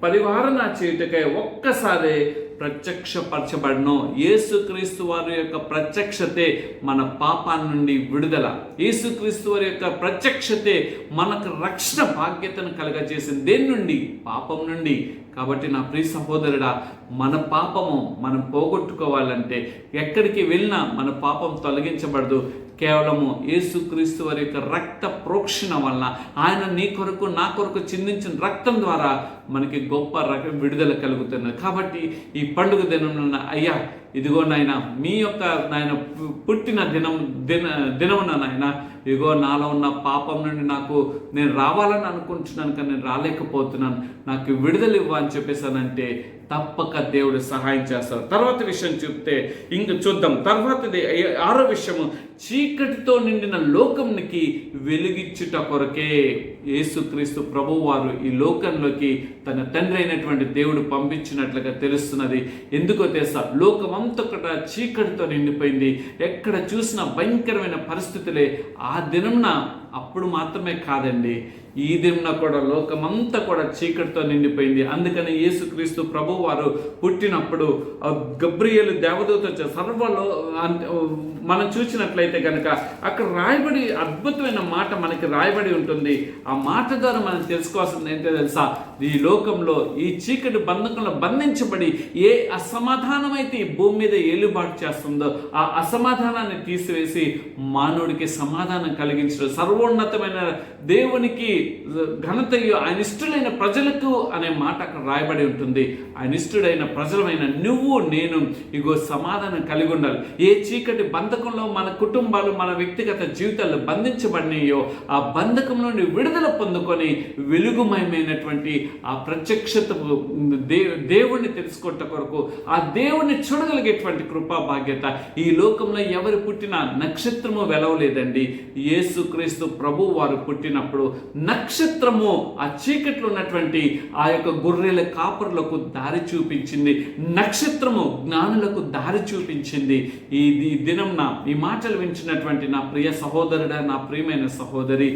పరివారణ చేయుటకై ఒక్కసారి ప్రత్యక్షపరచబడను. యేసుక్రీస్తు వారి యొక్క ప్రత్యక్షతే మన పాపాల నుండి విడుదల. యేసుక్రీస్తు వారి యొక్క ప్రత్యక్షతే మనకు రక్షణ భాగ్యతను కలగజేసింది. దేని నుండి? పాపం నుండి. కాబట్టి నా ప్రియ సహోదరుడా, మన పాపము మనం పోగొట్టుకోవాలంటే ఎక్కడికి వెళ్ళినా మన పాపం తొలగించబడదు. కేవలము యేసుక్రీస్తు వారి యొక్క రక్త ప్రోక్షణ వలన, ఆయన నీ కొరకు నా కొరకు చిందించిన రక్తం ద్వారా మనకి గొప్ప విడుదల కలుగుతున్నది. కాబట్టి ఈ పండుగ దినం అయ్యా, ఇదిగో నాయన మీ యొక్క నాయన పుట్టిన దినమున నాయన, ఇదిగో నాలో ఉన్న పాపం నుండి నేను రావాలని అనుకుంటున్నాను, కానీ నేను రాలేకపోతున్నాను, నాకు విడుదల ఇవ్వని చెప్పేసానంటే తప్పక దేవుడు సహాయం చేస్తారు. తర్వాత విషయం చెప్తే ఇంక చూద్దాం. తర్వాతది 6వ విషయము, చీకటితో నిండిన లోకంకి వెలుగిచ్చుట కొరకే యేసుక్రీస్తు ప్రభువు వారు ఈ లోకంలోకి తన తండ్రి అయినటువంటి దేవుడు పంపించినట్లుగా తెలుస్తున్నది. ఎందుకో తెలుసా? లోకమంతా కూడా చీకటితో నిండిపోయింది. ఎక్కడ చూసినా భయంకరమైన పరిస్థితులే. ఆ దినంన అప్పుడు మాత్రమే కాదండి, ఈ దినం కూడా లోకమంతా కూడా చీకటితో నిండిపోయింది. అందుకని యేసుక్రీస్తు ప్రభువు వారు పుట్టినప్పుడు గబ్రియేలు దేవదూత సర్వలో మనం చూసినట్లయితే కనుక అక్కడ రాయబడి అద్భుతమైన మాట మనకి రాయబడి ఉంటుంది. ఆ మాట ద్వారా మనం తెలుసుకోవాల్సింది ఏంటో తెలుసా? ఈ లోకంలో ఈ చీకటి బంధకంలో బంధించబడి ఏ అసమాధానం అయితే ఈ భూమి మీద ఏలుబాటు చేస్తుందో ఆ అసమాధానాన్ని తీసివేసి మానవుడికి సమాధానం కలిగించడం, సర్వోన్నతమైన దేవునికి ఘనతయు ఆయన ఇష్టలైన ప్రజలకు అనే మాట అక్కడ రాయబడి ఉంటుంది. ఆయన ఇష్టడైన ప్రజలమైన నువ్వు నేను ఇగో సమాధానం కలిగి ఉండాలి. ఏ చీకటి బంధకంలో మన కుటుంబాలు మన వ్యక్తిగత జీవితాలు బంధించబడినాయో ఆ బంధకం నుండి విడుదల పొందుకొని వెలుగుమయమైనటువంటి ఆ ప్రత్యక్షత దేవుణ్ణి తెలుసుకోవట కొరకు, ఆ దేవుణ్ణి చూడగలిగేటువంటి కృపా భాగ్యత ఈ లోకంలో ఎవరు పుట్టినా నక్షత్రము వెలవలేదండి. యేసుక్రీస్తు ప్రభువు వారు పుట్టినప్పుడు నక్షత్రము ఆ చీకట్లో ఉన్నటువంటి ఆ యొక్క గొర్రెల కాపరులకు దారి చూపించింది. నక్షత్రము జ్ఞానులకు దారి చూపించింది. ఈ దినం ఈ మాటలు వింటున్నటువంటి నా ప్రియ సహోదరుడా, నా ప్రియమైన సహోదరి,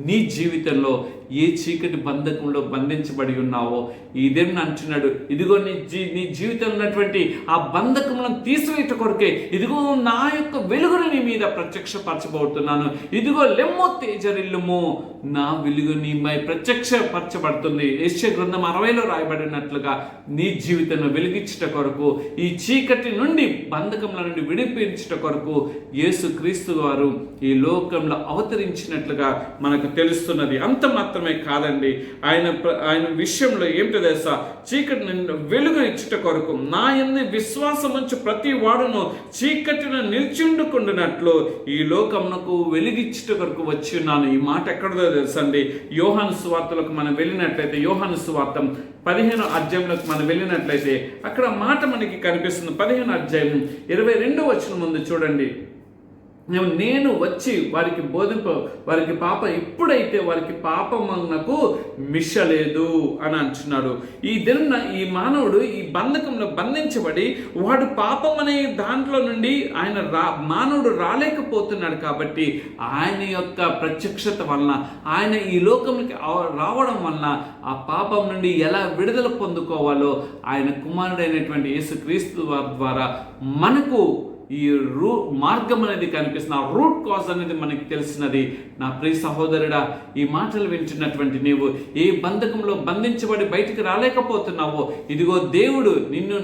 నీ జీవితంలో ఏ చీకటి బంధకంలో బంధించబడి ఉన్నావో ఈ దినం అంటున్నాడు, ఇదిగో నీ జీవితంలో ఉన్నటువంటి ఆ బంధకములను తీసివేట కొరకే ఇదిగో నా యొక్క వెలుగును నీ మీద ప్రత్యక్షపరచబోతున్నాను. ఇదిగో లెమ్మో తేజరిల్లుము, నా వెలుగు నీపై ప్రత్యక్షపరచబడుతుంది. యెషయా గ్రంథం 60లో రాయబడినట్లుగా నీ జీవితంలో వెలిగించుట కొరకు, ఈ చీకటి నుండి బంధకముల నుండి విడిపించుట కొరకు యేసుక్రీస్తు వారు ఈ లోకంలో అవతరించినట్లుగా మనకు తెలుస్తున్నది. అంత మాత్రమే కాదండి, ఆయన విషయంలో ఏమిటో తెలుసా? చీకటి నుండి వెలుగు ఇచ్చుట కొరకు నా యందు విశ్వాసముంచు ప్రతి వాడును చీకటిని నిల్చుండుకుంటున్నట్లు ఈ లోకమునకు వెలిగిచ్చుట కొరకు వచ్చి ఉన్నాను. ఈ మాట ఎక్కడదో తెలుసండి. యోహాను సువార్తలకు మనం వెళ్ళినట్లయితే, యోహాను సువార్త 15వ అధ్యాయంలోకి మనం వెళ్ళినట్లయితే అక్కడ మాట మనకి కనిపిస్తుంది. 15వ అధ్యాయం 22వ వచనం ముందు చూడండి. నేను వచ్చి వారికి వారికి పాప ఎప్పుడైతే వారికి పాపమునకు మిషలేదు అని అంటున్నాడు. ఈ దిన ఈ మానవుడు ఈ బంధకంలో బంధించబడి వాడు పాపం అనే దాంట్లో నుండి మానవుడు రాలేకపోతున్నాడు. కాబట్టి ఆయన యొక్క ప్రత్యక్షత వలన, ఆయన ఈ లోకంలోకి రావడం వలన ఆ పాపం నుండి ఎలా విడుదల పొందుకోవాలో ఆయన కుమారుడైనటువంటి యేసుక్రీస్తు ద్వారా మనకు ఈ మార్గం అనేది కనిపిస్తుంది. ఆ రూట్ కాజ్ అనేది మనకి తెలిసినది. నా ప్రియ సహోదరుడా, ఈ మాటలు వింటున్నటువంటి నీవు ఏ బంధకంలో బంధించబడి బయటికి రాలేకపోతున్నావో, ఇదిగో దేవుడు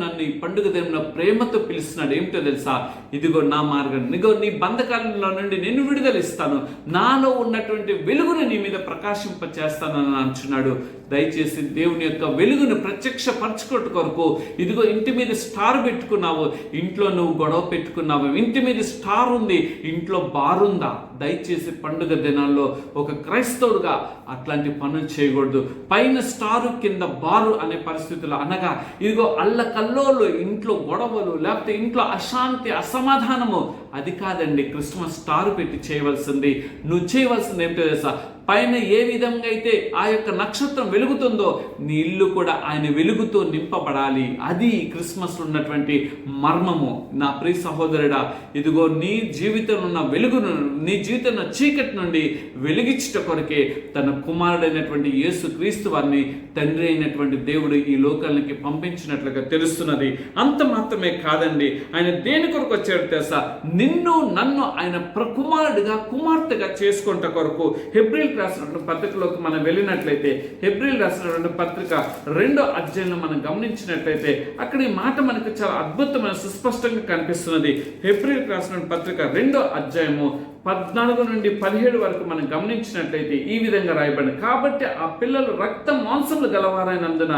నన్ను ఈ పండుగ దినంలో ప్రేమతో పిలుస్తున్నాడు. ఏమిటో తెలుసా? ఇదిగో నా మార్గం, ఇదిగో నీ బంధకాలలో నుండి నిన్ను విడుదలిస్తాను, నాలో ఉన్నటువంటి వెలుగును నీ మీద ప్రకాశింపచేస్తానని అంటున్నాడు. దయచేసి దేవుని యొక్క వెలుగును ప్రత్యక్షపరచుకోట కొరకు, ఇదిగో ఇంటి మీద స్టార్ పెట్టుకున్నావు, ఇంట్లో నువ్వు గొడవ పెట్టుకున్నావు, ఇంటి మీద స్టార్ ఉంది, ఇంట్లో బారుందా? దయచేసి పండుగ దినాల్లో ఒక క్రైస్తవుడుగా అట్లాంటి పనులు చేయకూడదు. పైన స్టారు కింద బారు అనే పరిస్థితులు, అనగా ఇదిగో అల్లకల్లోలు, ఇంట్లో గొడవలు, లేకపోతే ఇంట్లో అశాంతి అసమాధానము అది కాదండి క్రిస్మస్ స్టార్ పెట్టి చేయవలసింది. నువ్వు చేయవలసింది ఏమిటో తెలుసా? పైన ఏ విధంగా అయితే ఆ యొక్క నక్షత్రం వెలుగుతుందో నీ ఇల్లు కూడా ఆయన వెలుగుతో నింపబడాలి. అది క్రిస్మస్ ఉన్నటువంటి మర్మము. నా ప్రియ సహోదరుడా, ఇదిగో నీ జీవితంలో ఉన్న వెలుగును, నీ జీవితంలో చీకటి నుండి వెలిగించుట కొరకే తన కుమారుడైనటువంటి యేసు క్రీస్తు వారిని తండ్రి అయినటువంటి దేవుడు ఈ లోకానికి పంపించినట్లుగా తెలుస్తున్నది. అంత మాత్రమే కాదండి, ఆయన దేని కొరకు వచ్చాడు తెలుసా? నిన్ను నన్ను ఆయన కుమారుడిగా కుమార్తెగా చేసుకుంట కొరకు. హెబ్రీయులకు రాసినటువంటి పత్రికలోకి మనం వెళ్ళినట్లయితే, హెబ్రీయులకు రాసినటువంటి పత్రిక 2వ అధ్యాయంలో మనం గమనించినట్లయితే అక్కడ ఈ మాట మనకు చాలా అద్భుతమైన సుస్పష్టంగా కనిపిస్తున్నది. హెబ్రీయులకు రాసినటువంటి పత్రిక 2వ అధ్యాయము 14 నుండి 17 వరకు మనం గమనించినట్లయితే ఈ విధంగా రాయబడింది. కాబట్టి ఆ పిల్లలు రక్త మాంసములు గలవారైనందున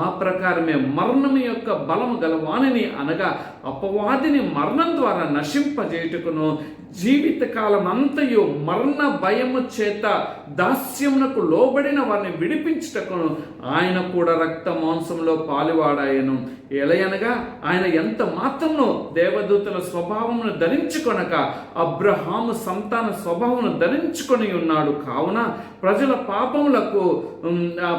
ఆ ప్రకారమే మరణం యొక్క బలము గలవానిని, అనగా అపవాదిని మరణం ద్వారా నశింపజేయుటకును జీవితకాలం అంతయు మరణ భయము చేత దాస్యమునకు లోబడిన వారిని విడిపించుటకును ఆయన కూడా రక్త మాంసంలో పాలువాడాయను. ఎలయనగా ఆయన ఎంత మాత్రము దేవదూతల స్వభావమును ధరించుకొనక అబ్రహాము సంతాన స్వభావమును ధరించుకొని ఉన్నాడు. కావున ప్రజల పాపములకు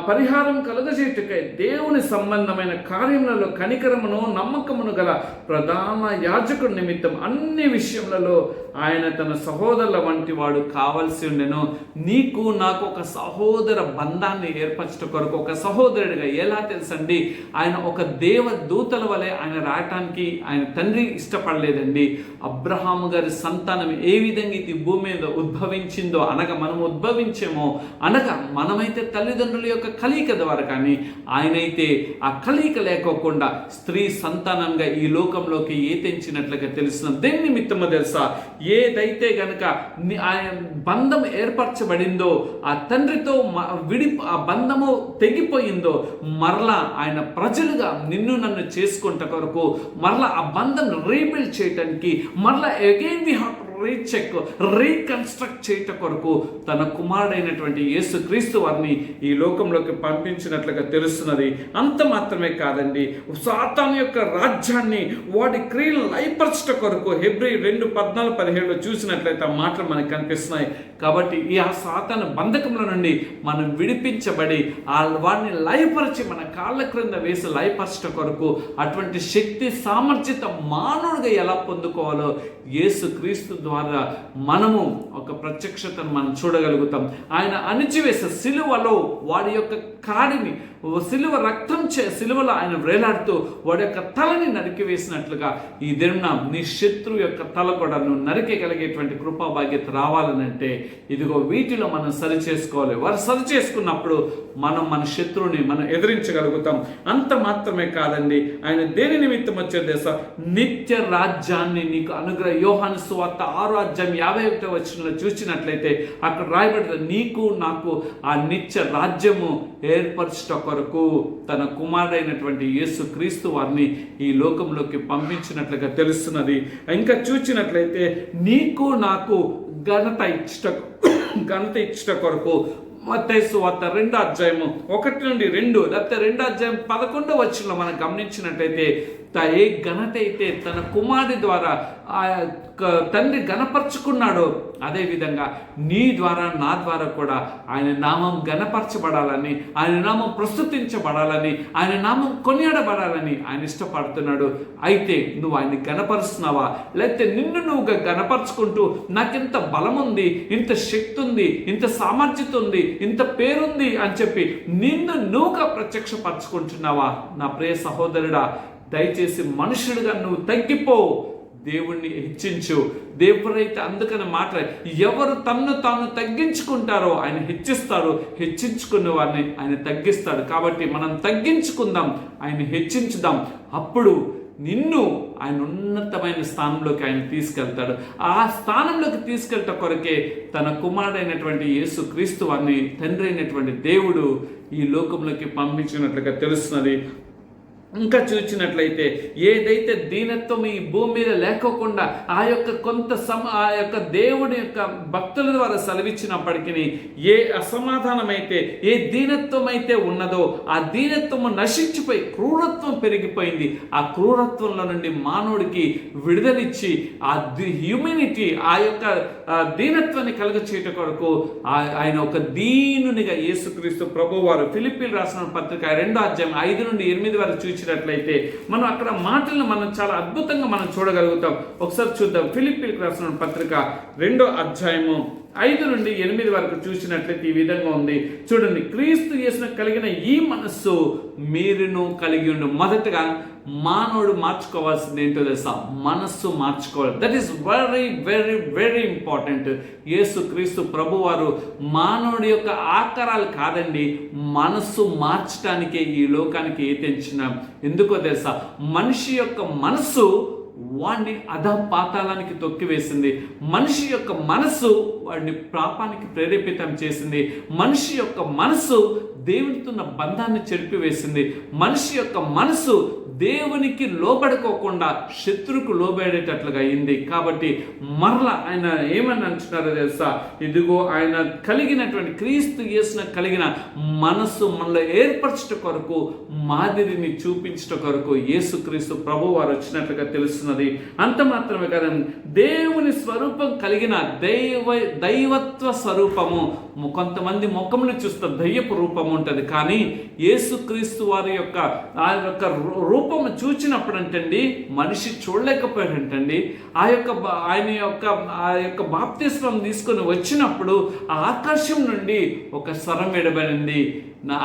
పరిహారం కలుగజేయుటకై దేవుని సంబంధమైన కార్యములలో కనికరమును నమ్మకమును గల ప్రధాన యాజకుడి నిమిత్తం అన్ని విషయములలో ఆయన తన సహోదరుల వంటి వాడు కావలసి ఉండెను. నీకు నాకు ఒక సహోదర బంధాన్ని ఏర్పరచడం కొరకు, ఒక సహోదరుడిగా ఎలా తెలుసండి? ఆయన ఒక దేవదూతల వలె ఆయన రావటానికి ఆయన తండ్రి ఇష్టపడలేదండి. అబ్రహాము గారి సంతానం ఏ విధంగా ఇది భూమి మీద ఉద్భవించిందో, అనగా మనం ఉద్భవించేమో, అనగా మనమైతే తల్లిదండ్రుల యొక్క కలయిక ద్వారా, కానీ ఆయనైతే ఆ కలయిక లేకోకుండా స్త్రీ సంతానంగా ఈ లోకంలోకి తెంచినట్లుగా తెలుస్తున్నాం. దేని నిమిత్తమో తెలుసా? ఏదైతే గనక ఆయన బంధం ఏర్పరచబడిందో, ఆ తండ్రితో ఆ బంధము తెగిపోయిందో, మరలా ఆయన ప్రజలుగా నిన్ను నన్ను చేసుకుంట కొరకు, మరలా ఆ బంధం రీబిల్డ్ చేయటానికి, మరలా అగైన్ వి హావ్ రీకన్స్ట్రక్ట్ చేయట కొరకు తన కుమారుడైనటువంటి యేసు క్రీస్తు వారిని ఈ లోకంలోకి పంపించినట్లుగా తెలుస్తున్నది. అంత మాత్రమే కాదండి, సాతాను యొక్క రాజ్యాన్ని వాడి క్రియలను లయపరచట కొరకు హెబ్రీ 2:14-17 చూసినట్లయితే ఆ మాటలు మనకు కనిపిస్తున్నాయి. కాబట్టి ఈ ఆ సాతాను బంధకముల నుండి మనం విడిపించబడి వాడిని లయపరిచి మన కాళ్ళ క్రింద వేసి లయపరచట కొరకు అటువంటి శక్తి సామర్థ్యత మానవుడిగా ఎలా పొందుకోవాలో యేసు క్రీస్తు ద్వారా మనము ఒక ప్రత్యక్షతను మనం చూడగలుగుతాం. ఆయన అణిచివేసే సిలువలో వాడి యొక్క కాడిని, సిలువ రక్తం సిలువలో ఆయన వేలాడుతూ వాడి యొక్క తలని నరికివేసినట్లుగా ఈ దిన నీ శత్రువు యొక్క తల కూడా నువ్వు నరికేయగలిగేటువంటి కృపాభాగ్యత రావాలనంటే ఇదిగో వీటిలో మనం సరి చేసుకోవాలి. వారు సరి చేసుకున్నప్పుడు మనం మన శత్రువుని మనం ఎదిరించగలుగుతాం. అంత మాత్రమే కాదండి, ఆయన దేని నిమిత్తం వచ్చే దేశ నిత్య రాజ్యాన్ని నీకు యోహాను సువార్త 6:51 చూసినట్లయితే అక్కడ రాయబడింది, నీకు నాకు ఆ నిత్య రాజ్యము ఏర్పరచట కొరకు తన కుమారుడైనటువంటి యేసు క్రీస్తు వారిని ఈ లోకంలోకి పంపించినట్లుగా తెలుస్తున్నది. ఇంకా చూసినట్లయితే నీకు నాకు ఘనత ఇచ్చట కొరకు మత్తయి సువార్త 2:1-2 లేకపోతే 2:11 మనం గమనించినట్లయితే ఏ ఘనత అయితే తన కుమారుడి ద్వారా ఆ తండ్రి గణపరచుకున్నాడో, అదేవిధంగా నీ ద్వారా నా ద్వారా కూడా ఆయన నామం గణపరచబడాలని, ఆయన నామం ప్రస్తుతించబడాలని, ఆయన నామం కొనియాడబడాలని ఆయన ఇష్టపడుతున్నాడు. అయితే నువ్వు ఆయన్ని గణపరుస్తున్నావా? లేకపోతే నిన్ను నువ్వుగా గణపరుచుకుంటూ నాకింత బలం ఉంది, ఇంత శక్తి ఉంది, ఇంత సామర్థ్యత ఉంది, ఇంత పేరుంది అని చెప్పి నిన్ను నువ్వుగా ప్రత్యక్షపరచుకుంటున్నావా? నా ప్రియ సహోదరుడా, దయచేసి మనుషుడిగా నువ్వు తగ్గిపో, దేవుణ్ణి హెచ్చించు. దేవుడైతే అందుకని ఎవరు తన్ను తాను తగ్గించుకుంటారో ఆయన హెచ్చిస్తారు, హెచ్చించుకునే వారిని ఆయన తగ్గిస్తాడు. కాబట్టి మనం తగ్గించుకుందాం, ఆయన హెచ్చించుదాం. అప్పుడు నిన్ను ఆయన ఉన్నతమైన స్థానంలోకి ఆయన తీసుకెళ్తాడు. ఆ స్థానంలోకి తీసుకెళ్ళట కొరకే తన కుమారుడైనటువంటి యేసు క్రీస్తు వారిని తండ్రి అయినటువంటి దేవుడు ఈ లోకంలోకి పంపించినట్లుగా తెలుస్తున్నది. ఇంకా చూసినట్లయితే ఏదైతే దీనత్వం ఈ భూమి మీద లేకోకుండా ఆ యొక్క దేవుని యొక్క భక్తుల ద్వారా సెలవిచ్చినప్పటికీ ఏ అసమాధానం అయితే ఏ దీనత్వం అయితే ఉన్నదో ఆ దీనత్వము నశించిపోయి క్రూరత్వం పెరిగిపోయింది. ఆ క్రూరత్వంలో నుండి మానవుడికి విడుదలిచ్చి ఆ హ్యూమినిటీ ఆ యొక్క దీనత్వాన్ని కలుగచేయట కొరకు ఆయన ఒక దీనునిగా యేసుక్రీస్తు ప్రభువారు ఫిలిప్పీలు రాసిన పత్రిక 2వ అధ్యాయం 5 నుండి 8 వరకు చూసినట్లయితే మనం అక్కడ మాటలను మనం చాలా అద్భుతంగా మనం చూడగలుగుతాం. ఒకసారి చూద్దాం. ఫిలిప్పీలకు రాసిన పత్రిక 2వ అధ్యాయము 5 నుండి 8 వరకు చూసినట్లయితే ఈ విధంగా ఉంది. చూడండి, క్రీస్తు యేసును కలిగిన ఈ మనస్సు మీరును కలిగి ఉండు. మొదటగా మానవుడు మార్చుకోవాల్సింది ఏంటో తెలుసా? మనస్సు మార్చుకోవాలి. That is very very very important. Yesu Kristu ప్రభువారు మానవుడి యొక్క ఆకారాలు కాదండి, మనస్సు మార్చడానికే ఈ లోకానికి తెంచిన. ఎందుకో తెలుసా? మనిషి యొక్క మనస్సు వాడిని అధపాతాళానికి తొక్కివేసింది. మనిషి యొక్క మనస్సు వాడిని పాపానికి ప్రేరేపితం చేసింది. మనిషి యొక్క మనస్సు దేవునితో ఉన్న బంధాన్ని చెరిపివేసింది. మనిషి యొక్క మనస్సు దేవునికి లోబడుకోకుండా శత్రువుకు లోబడేటట్లుగా అయింది. కాబట్టి మరలా ఆయన ఏమని అంటున్నారో తెలుసా? ఇదిగో ఆయన కలిగినటువంటి క్రీస్తు యేసున కలిగిన మనస్సు మనలో ఏర్పరచట కొరకు మాదిరిని చూపించట కొరకు యేసుక్రీస్తు ప్రభువారు వచ్చినట్లుగా తెలుస్తున్నది. అంత మాత్రమే కాదండి, దేవుని స్వరూపం కలిగిన దైవత్వ స్వరూపము. కొంతమంది ముఖములు చూస్తే దయ్యపు రూపం ఉంటుంది, కానీ యేసుక్రీస్తు వారి యొక్క ఆ యొక్క రూపము చూచినప్పుడు అంటండి మనిషి చూడలేకపోయాడంటండి. ఆయన యొక్క బాప్తిస్మం తీసుకొని వచ్చినప్పుడు ఆ ఆకాశం నుండి ఒక స్వరం ఎడబడింది.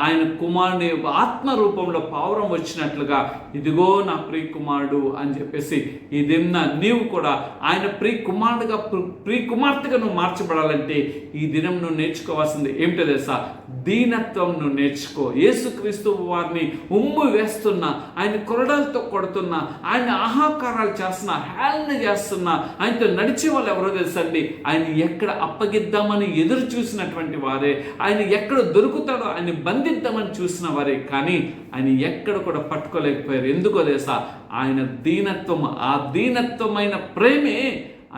ఆయన కుమారుని ఆత్మ రూపంలో పావురం వచ్చినట్లుగా, ఇదిగో నా ప్రియ కుమారుడు అని చెప్పేసి ఈ దిన నీవు కూడా ఆయన ప్రియ కుమారుడుగా ప్రియ కుమార్తెగా నువ్వు మార్చబడాలంటే ఈ దినం నువ్వు నేర్చుకోవాల్సింది ఏమిటో తెలుసా? దీనత్వం నువ్వు నేర్చుకో. యేసుక్రీస్తు వారిని ఉమ్ము వేస్తున్నా, ఆయన కొరడాలతో కొడుతున్నా, ఆయన ఆహాకారాలు చేస్తున్నా, హేళన చేస్తున్నా, ఆయనతో నడిచే వాళ్ళు ఎవరో తెలుసండి, ఆయన ఎక్కడ అప్పగిద్దామని ఎదురు చూసినటువంటి వారే, ఆయన ఎక్కడ దొరుకుతాడో ఆయన బంధిద్దామని చూసిన వారే, కానీ ఆయన ఎక్కడ కూడా పట్టుకోలేకపోయారు. ఎందుకో తెలుసా? ఆయన దీనత్వం, ఆ దీనత్వమైన ప్రేమే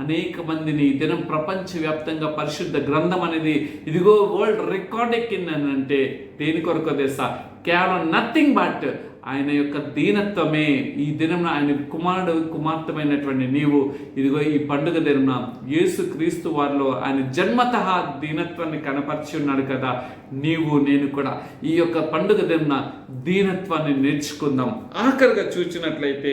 అనేక మందిని దినం ప్రపంచవ్యాప్తంగా పరిశుద్ధ గ్రంథం అనేది ఇదిగో వరల్డ్ రికార్డ్ ఎక్కిందనంటే దేని కొరకు తెలుసా? కేవలం నథింగ్ బట్ ఆయన యొక్క దీనత్వమే. ఈ దినం ఆయన కుమార్తెమైనటువంటి నీవు ఇదిగో ఈ పండుగ దినం యేసు క్రీస్తు వారిలో ఆయన జన్మతః దీనత్వాన్ని కనపరిచి ఉన్నాడు కదా. నీవు నేను కూడా ఈ యొక్క పండుగ దినం దీనత్వాన్ని నేర్చుకుందాం. ఆఖరిగా చూసినట్లయితే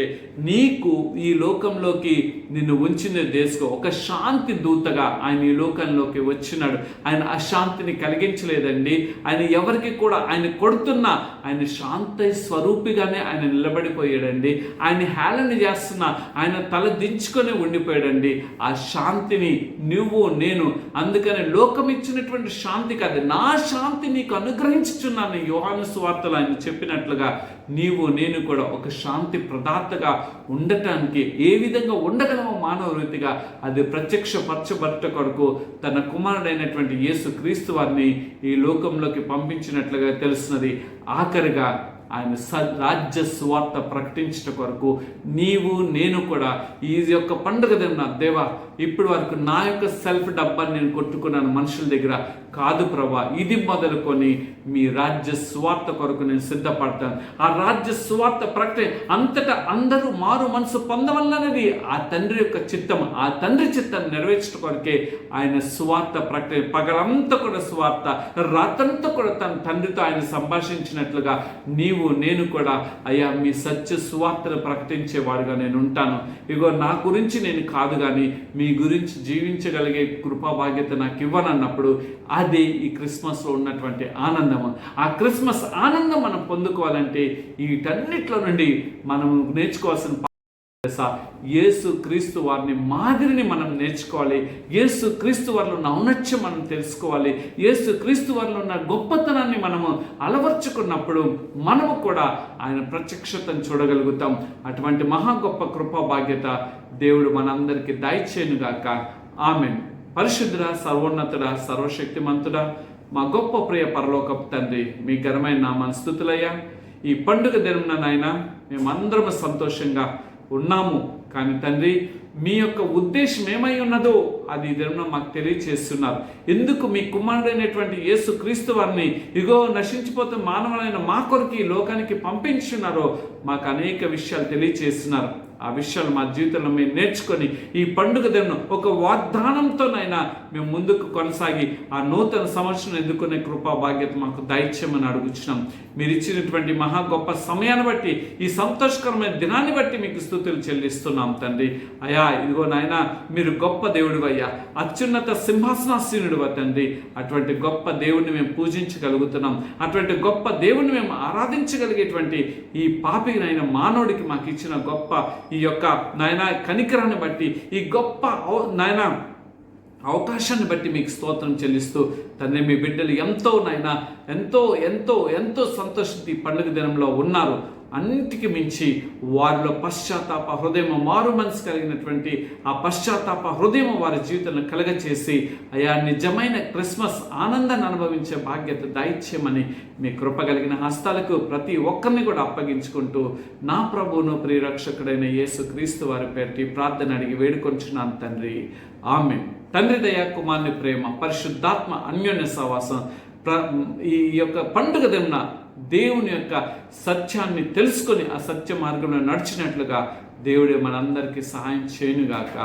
నీకు ఈ లోకంలోకి నిన్ను ఉంచిన దేశం ఒక శాంతి దూతగా ఆయన ఈ లోకంలోకి వచ్చినాడు. ఆయన అశాంతిని కలిగించలేదండి. ఆయన ఎవరికి కూడా ఆయన కొడుతున్నా ఆయన శాంతి స్వరూపిగానే ఆయన నిలబడిపోయాడండి. ఆయన హేళన చేస్తున్నా ఆయన తల దించుకొని ఉండిపోయాడండి. ఆ శాంతిని నువ్వు నేను, అందుకని లోకం ఇచ్చినటువంటి శాంతి కాదు, నా శాంతి నీకు అనుగ్రహించుచున్నాను యోహాను సువార్తలో ఆయన చెప్పినట్లుగా నీవు నేను కూడా ఒక శాంతి ప్రదాతగా ఉండటానికి ఏ విధంగా ఉండగలమో మానవ రీతిగా అది ప్రత్యక్షపరచబట్ట కొరకు తన కుమారుడైనటువంటి యేసు క్రీస్తు వారిని ఈ లోకంలోకి పంపించినట్లుగా తెలుస్తున్నది. ఆఖరిగా ఆయన రాజ్య సువార్త ప్రకటించట కొరకు నీవు నేను కూడా ఈ యొక్క పండుగ దిన దేవా ఇప్పటి వరకు నా యొక్క సెల్ఫ్ డబ్బాని నేను కొట్టుకున్నాను మనుషుల దగ్గర కాదు ప్రభా, ఇది మొదలుకొని మీ రాజ్య సువార్త కొరకు నేను సిద్ధపడతాను. ఆ రాజ్య సువార్త ప్రకటన అంతటా అందరూ మారు మనసు పొందవల్లనేది ఆ తండ్రి యొక్క చిత్తం. ఆ తండ్రి చిత్తాన్ని నెరవేర్చడం కొరకే ఆయన సువార్త ప్రకటన పగలంతా కూడా సువార్త, రాత్రంతా కూడా తన తండ్రితో ఆయన సంభాషించినట్లుగా నీవు నేను కూడా అయ్యా మీ సత్య సువార్తను ప్రకటించేవాడుగా నేను ఉంటాను. ఇగో నా గురించి నేను కాదు కానీ మీ గురించి జీవించగలిగే కృపా బాధ్యత నాకు ఇవ్వనన్నప్పుడు అదే ఈ క్రిస్మస్లో ఉన్నటువంటి ఆనందము. ఆ క్రిస్మస్ ఆనందం మనం పొందుకోవాలంటే వీటన్నిటిలో నుండి మనం నేర్చుకోవాల్సిన యేసు క్రీస్తు వారిని మాదిరిని మనం నేర్చుకోవాలి. యేసు క్రీస్తు వారిలో ఉన్న ఔన్నత్యం మనం తెలుసుకోవాలి. యేసు క్రీస్తు వారిలో ఉన్న గొప్పతనాన్ని మనము అలవర్చుకున్నప్పుడు మనము కూడా ఆయన ప్రత్యక్షతను చూడగలుగుతాం. అటువంటి మహా గొప్ప కృపా బాధ్యత దేవుడు మనందరికీ దయచేయునుగాక. ఆమేన్. పరిశుద్ధుడా, సర్వోన్నతుడా, సర్వశక్తిమంతుడా, మా గొప్ప ప్రియ పరలోకపు తండ్రి, మీ ఘనమైన నామాన్ని స్తుతులయ్యా. ఈ పండుగ దినమున నాయన మేమందరము సంతోషంగా ఉన్నాము. కానీ తండ్రి, మీ యొక్క ఉద్దేశం ఏమై ఉన్నదో అది దినం మాకు తెలియచేస్తున్నారు. ఎందుకు మీ కుమారుడైనటువంటి యేసు క్రీస్తు వారిని ఇగో నశించిపోతున్న మానవులైన మా కొరకు ఈ లోకానికి పంపించున్నారో మాకు అనేక విషయాలు తెలియచేస్తున్నారు. ఆ విషయాలు మా జీవితంలో మేము నేర్చుకొని ఈ పండుగ దినం ఒక వాగ్దానంతోనైనా మేము ముందుకు కొనసాగి ఆ నూతన సంవత్సరం ఎదుర్కొనే కృపా భాగ్యత మాకు దయచేయమని అడుగుచున్నాం. మీరు ఇచ్చినటువంటి మహా గొప్ప సమయాన్ని బట్టి, ఈ సంతోషకరమైన దినాన్ని బట్టి మీకు స్తుతులు చెల్లిస్తున్నాం తండ్రి. అయా ఇదిగో నాయన, మీరు గొప్ప దేవుడు అయ్యా, అత్యున్నత సింహాసనాసీనుడు తండ్రి. అటువంటి గొప్ప దేవుడిని మేము పూజించగలుగుతున్నాం. అటువంటి గొప్ప దేవుడిని మేము ఆరాధించగలిగేటువంటి ఈ పాపినైన మానవుడికి మాకు ఇచ్చిన గొప్ప ఈ యొక్క నాయన కనికరాన్ని బట్టి, ఈ గొప్ప నాయన అవకాశాన్ని బట్టి మీకు స్తోత్రం చెల్లిస్తూ తండ్రి, మీ బిడ్డలు ఎంతో నాయన ఎంతో ఎంతో ఎంతో సంతోషించి ఈ పండుగ దినంలో ఉన్నారు. అన్నిటికీ మించి వారిలో పశ్చాత్తాప హృదయం, మారు మనసు కలిగినటువంటి ఆ పశ్చాత్తాప హృదయం వారి జీవితంలో కలగచేసి అయా నిజమైన క్రిస్మస్ ఆనందాన్ని అనుభవించే బాధ్యత దయచేయమని మీ కృప కలిగిన హస్తాలకు ప్రతి ఒక్కరిని కూడా అప్పగించుకుంటూ నా ప్రభువును ప్రియరక్షకుడైన యేసు క్రీస్తు వారి పేరిటి ప్రార్థన అడిగి వేడుకొంచున్నాను తండ్రి. ఆమేన్. తండ్రి దయ, కుమారుని ప్రేమ, పరిశుద్ధాత్మ అన్యోన్య సహవాసం ఈ యొక్క పండుగ దిన దేవుని యొక్క సత్యాన్ని తెలుసుకొని ఆ సత్య మార్గంలో నడిచినట్లుగా దేవుడే మనందరికీ సహాయం చేయనుగాక.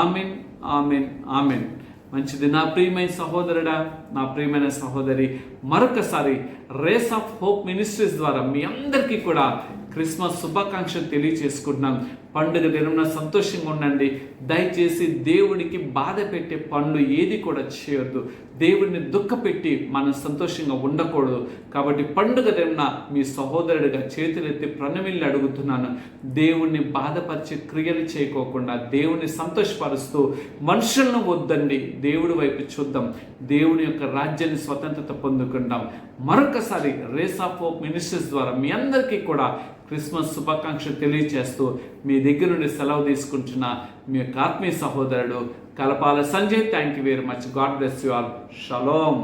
Amen, amen, amen. మంచిది నా ప్రియమైన సహోదరుడా, నా ప్రియమైన సహోదరి, మరొకసారి రేస్ ఆఫ్ హోప్ మినిస్ట్రీస్ ద్వారా మీ అందరికీ కూడా క్రిస్మస్ శుభాకాంక్షలు తెలియచేసుకుంటున్నాం. పండుగ దినమున సంతోషంగా ఉండండి. దయచేసి దేవుడికి బాధ పెట్టే పనులు ఏది కూడా చేయొద్దు. దేవుడిని దుఃఖపెట్టి మనం సంతోషంగా ఉండకూడదు. కాబట్టి పండుగ దినమున మీ సహోదరుడిగా చేతులెత్తి ప్రణమిల్లి అడుగుతున్నాను, దేవుణ్ణి బాధపరిచే క్రియలు చేయకోకుండా దేవుణ్ణి సంతోషపరుస్తూ మనుషులను వద్దండి, దేవుడి వైపు చూద్దాం, దేవుని యొక్క రాజ్యాన్ని స్వతంత్రత పొందుకుంటాం. మరొకసారి రేస్ ఆఫ్ హోప్ మినిస్ట్రీస్ ద్వారా మీ అందరికీ కూడా క్రిస్మస్ శుభాకాంక్షలు తెలియచేస్తూ మీ దగ్గర నుండి సెలవు తీసుకుంటున్న మీ యొక్క ఆత్మీయ సహోదరుడు Kalapala Sanjay. Thank you very much. God bless you all. Shalom.